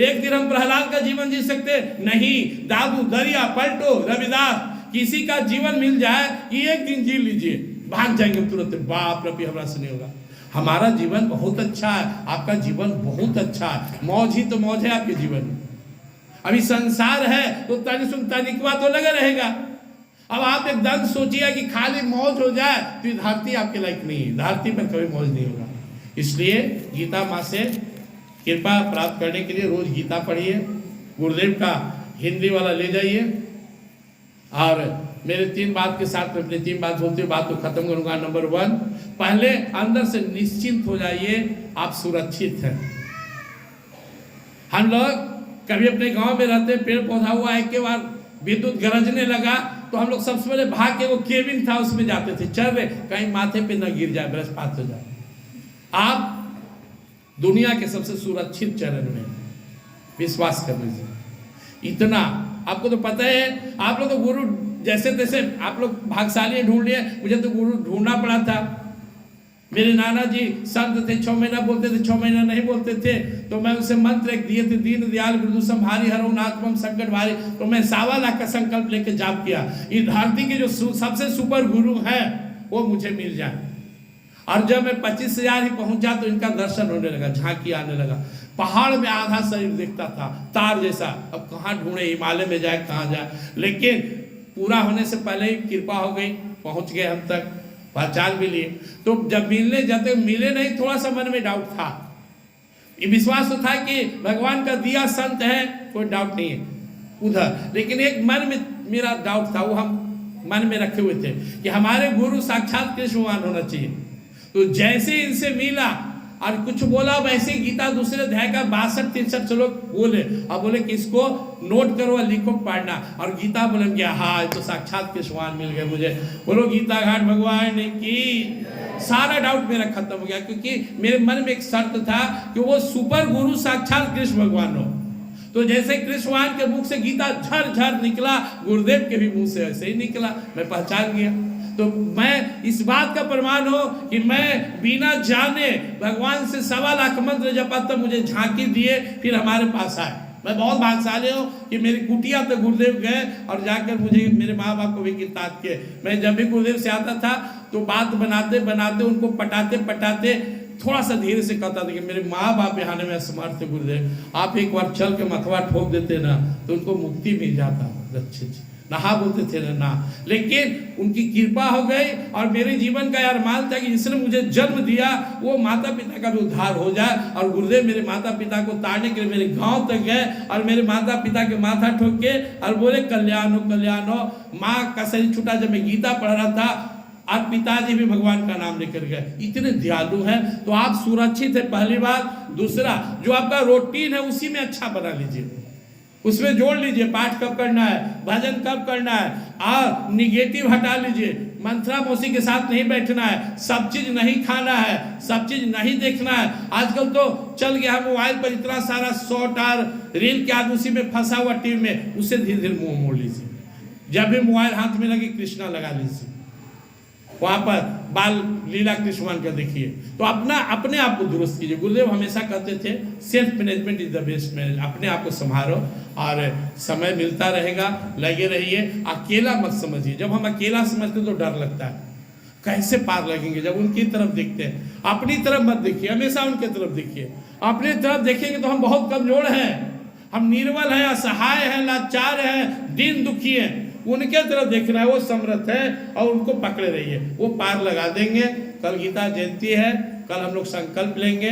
एक दिन हम प्रहलाद का जीवन जी सकते, नहीं। दादू, दरिया, पलटो, रविदास, किसी का जीवन मिल जाए कि एक दिन जी लीजिए, भाग जाएंगे तुरंत, बाप रे हमरा से नहीं होगा। हमारा जीवन बहुत अच्छा है, आपका जीवन बहुत अच्छा है, मौज ही तो मौज है आपके जीवन में। अभी संसार है तो तनिकवा तो लगा रहेगा। अब आप एकदम सोचिए कि खाली मौज हो जाए तो ये धरती आपके लायक नहीं है, धरती पर कभी मौज नहीं होगा। इसलिए गीता माँ से कृपा प्राप्त करने के लिए रोज गीता पढ़िए, गुरुदेव का हिंदी वाला ले जाइए, और मेरे 3 बात के साथ में अपनी 3 बात बोलते हुए बात को खत्म करूंगा। नंबर 1, पहले अंदर से निश्चिंत हो जाइए, आप सुरक्षित हैं। हम लोग कभी अपने गांव में रहते, पेड़ पौधा हुआ, एक के बार विद्युत गरजने लगा तो हम लोग सबसे पहले भाग के, वो केबिन था उसमें जाते थे, चल रहे कहीं माथे पे न गिर जाए, बृहस्पति हो जाए। आप दुनिया के सबसे सुरक्षित चरण में, विश्वास कर लीजिए। इतना आपको तो पता है, आप लोग तो गुरु जैसे तैसे आप लोग भाग्यशाली ढूंढ लिए, मुझे तो गुरु ढूंढना पड़ा था। मेरे नाना जी संत थे, 6 महीना बोलते थे, 6 महीना नहीं बोलते थे, तो मैं उसे मंत्र एक दिए थे, दीन दयाल गुरु संभारी हरो नाथमम संकट भारी, तो मैं 1.25 लाख का संकल्प लेके जाप किया, इस धरती के जो सबसे सुपर गुरु है वो मुझे मिल जाए। और जब मैं 25,000 ही पहुंचा तो इनका दर्शन होने लगा, झांकी आने लगा। पहाड़ में आधा शरीर दिखता था, तार जैसा। अब कहाँ ढूंढे, हिमालय में जाए कहाँ जाए, लेकिन पूरा होने से पहले ही कृपा हो गई, पहुंच गए हम तक, पहचान भी लिए। तो जब मिलने जाते, मिले नहीं, थोड़ा सा मन में डाउट था, ये विश्वास तो था कि भगवान का दिया संत है, कोई डाउट नहीं है उधर, लेकिन एक मन में मेरा डाउट था, वो हम मन में रखे हुए थे कि हमारे गुरु साक्षात कृष्ण भगवान होना चाहिए। तो जैसे इनसे मिला और कुछ बोला, वैसे गीता दूसरे अध्याय का 62-63 श्लोक बोले और बोले कि इसको नोट करो और लिखो, पढ़ना। और गीता बोले गया, हाँ तो साक्षात कृष्ण भगवान मिल गए मुझे। बोलो गीता घाट भगवान की। सारा डाउट मेरा खत्म हो गया, क्योंकि मेरे मन में एक शर्त था कि वो सुपर गुरु साक्षात कृष्ण भगवान हो। तो जैसे कृष्ण भगवान के मुख से गीता झर झर निकला, गुरुदेव के भी मुंह से ऐसे ही निकला, मैं पहचान गया। तो मैं इस बात का प्रमाण हो कि मैं बिना जाने भगवान से 1.25 लाख मंत्र जपा, तब मुझे झांकी दिए, फिर हमारे पास आए। मैं बहुत भाग्यशाली हूँ कि मेरी कुटिया तक गुरुदेव गए और जाकर मुझे मेरे माँ बाप को भी किताब किए। मैं जब भी गुरुदेव से आता था तो बात बनाते बनाते, उनको पटाते पटाते थोड़ा सा धीरे से कहता था कि मेरे माँ बाप यहाँ में असमर्थ है गुरुदेव, आप एक बार चल के मथवा ठोक देते ना तो उनको मुक्ति मिल जाता। अच्छे नहा बोलते थे ना, लेकिन उनकी कृपा हो गई और मेरे जीवन का अरमान था कि जिसने मुझे जन्म दिया वो माता पिता का भी उद्धार हो जाए। और गुरुदेव मेरे माता पिता को तारने के लिए मेरे गांव तक गए और मेरे माता पिता के माथा ठोक के और बोले कल्याण हो कल्याण हो। माँ का शरीर छूटा जब मैं गीता पढ़ रहा था और पिताजी भी भगवान का नाम लेकर गए। इतने दयालु हैं, तो आप सुरक्षित है, पहली बात। दूसरा, जो आपका रूटीन है उसी में अच्छा बना लीजिए, उसमें जोड़ लीजिए, पाठ कब करना है, भजन कब करना है, और निगेटिव हटा लीजिए। मंत्रा मौसी के साथ नहीं बैठना है, सब चीज नहीं खाना है, सब चीज नहीं देखना है। आजकल तो चल गया मोबाइल पर इतना सारा शॉर्ट और रील के आदमी उसी में फंसा हुआ टीवी में, उससे धीरे धीरे मुंह मोड़ लीजिए। जब भी मोबाइल हाथ में लगे कृष्णा लगा लीजिए, वहां पर बाल लीला कृष्ण भगवान का देखिए, तो अपने आप को दुरुस्त कीजिए। गुरुदेव हमेशा कहते थे self management is the best manage, अपने आप को संभालो और समय मिलता रहेगा, लगे रहिए। अकेला मत समझिए, जब हम अकेला समझते तो डर लगता है कैसे पार लगेंगे। जब उनकी तरफ देखते हैं, अपनी तरफ मत देखिए, हमेशा उनके तरफ देखिए। अपनी तरफ देखेंगे तो हम बहुत कमजोर हैं, हम निर्बल हैं, असहाय हैं, लाचार हैं, दीन दुखी हैं। उनके तरफ देखना है, वो समर्थ है और उनको पकड़े रहिए, वो पार लगा देंगे। कल गीता जयंती है, कल हम लोग संकल्प लेंगे,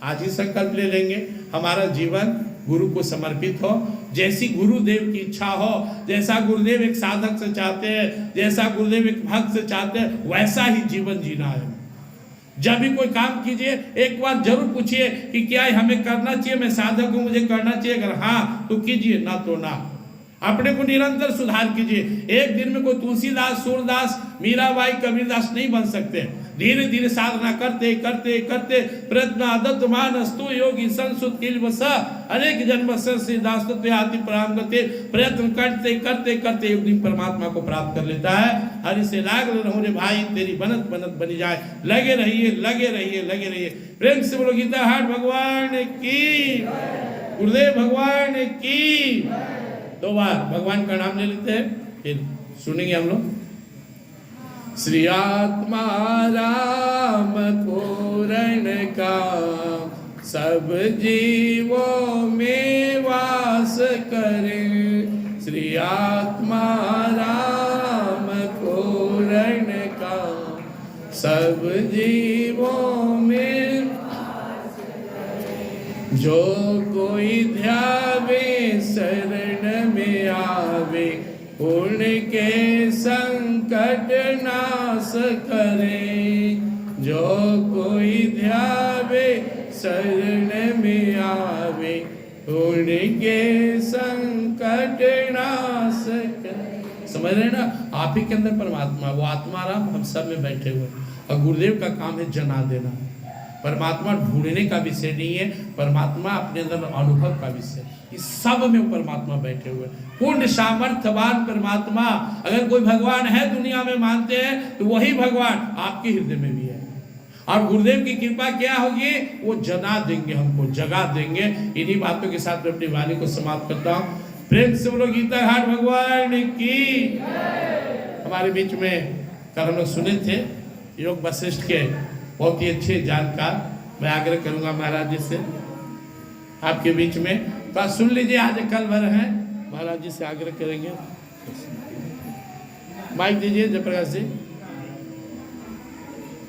आज ही संकल्प ले लेंगे हमारा जीवन गुरु को समर्पित हो, जैसी गुरुदेव की इच्छा हो, जैसा गुरुदेव एक साधक से चाहते हैं, जैसा गुरुदेव एक भक्त से चाहते हैं, वैसा ही जीवन जीना है। जब भी कोई काम कीजिए एक बार जरूर पूछिए कि क्या हमें करना चाहिए, मैं साधक हूं, मुझे करना चाहिए, अगर हाँ तो कीजिए, ना तो ना। अपने को निरंतर सुधार कीजिए। एक दिन में कोई तुलसीदास, सूरदास, मीराबाई, कबीरदास नहीं बन सकते। धीरे धीरे साधना करते करते करते प्रयत्न आदत मानस्तु योगी संसुत किलवस अनेक जन्म सिद्धास्तु प्राम करते, प्रयत्न करते करते करते एक दिन परमात्मा को प्राप्त कर लेता है। हरि से लाग रहो रे भाई, तेरी बनत बनत बनी जाए। लगे रहिए लगे रहिए लगे रहिए। प्रेम से बोलो गीता हाट भगवान की, गुरुदेव भगवान की। 2 बार भगवान का नाम ले लेते हैं, फिर सुनेंगे हम लोग। श्री आत्मा राम पूरण का सब जीवों में वास करे। श्री आत्मा राम पूरण का सब जीवों में, जो कोई ध्यावे शरण में आवे, उनके संकट नाश करे, जो कोई ध्यावे शरण में आवे, उनके संकट नाश करे। समझ रहे ना, आप ही के अंदर परमात्मा, वो आत्मा राम हम सब में बैठे हुए। और गुरुदेव का काम है जना देना। परमात्मा ढूंढने का विषय नहीं है, परमात्मा अपने अंदर अनुभव का विषय। इस सब में वो परमात्मा बैठे हुए, पूर्ण सामर्थ्यवान परमात्मा। अगर कोई भगवान है दुनिया में मानते हैं तो वही भगवान आपके हृदय में भी है। और गुरुदेव की कृपा क्या होगी, वो जना देंगे, हमको जगा देंगे। इन्हीं बातों के साथ मैं अपनी वाणी को समाप्त करता हूँ। प्रेम से बोलो गीता घाट भगवान की। हमारे बीच में कल हम लोग सुने थे योग वशिष्ठ के बहुत ही अच्छे जानकार। मैं आग्रह करूंगा महाराज जी से आपके बीच में, तो आज सुन लीजिए। आज कल भर है, महाराज जी से आग्रह करेंगे। माइक दीजिए जयप्रकाश जी।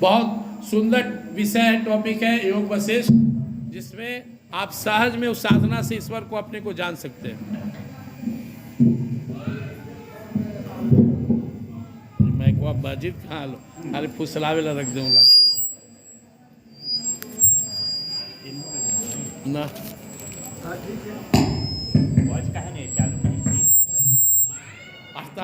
बहुत सुंदर विषय है, टॉपिक है योग वशिष्ठ, जिसमें आप सहज में उस साधना से ईश्वर को अपने को जान सकते हैं। मैं को बाजिद कहाँ लो, अरे फुसलावे ला रख दूंगा ना। वॉच का है नहीं चालू नहीं। आज तो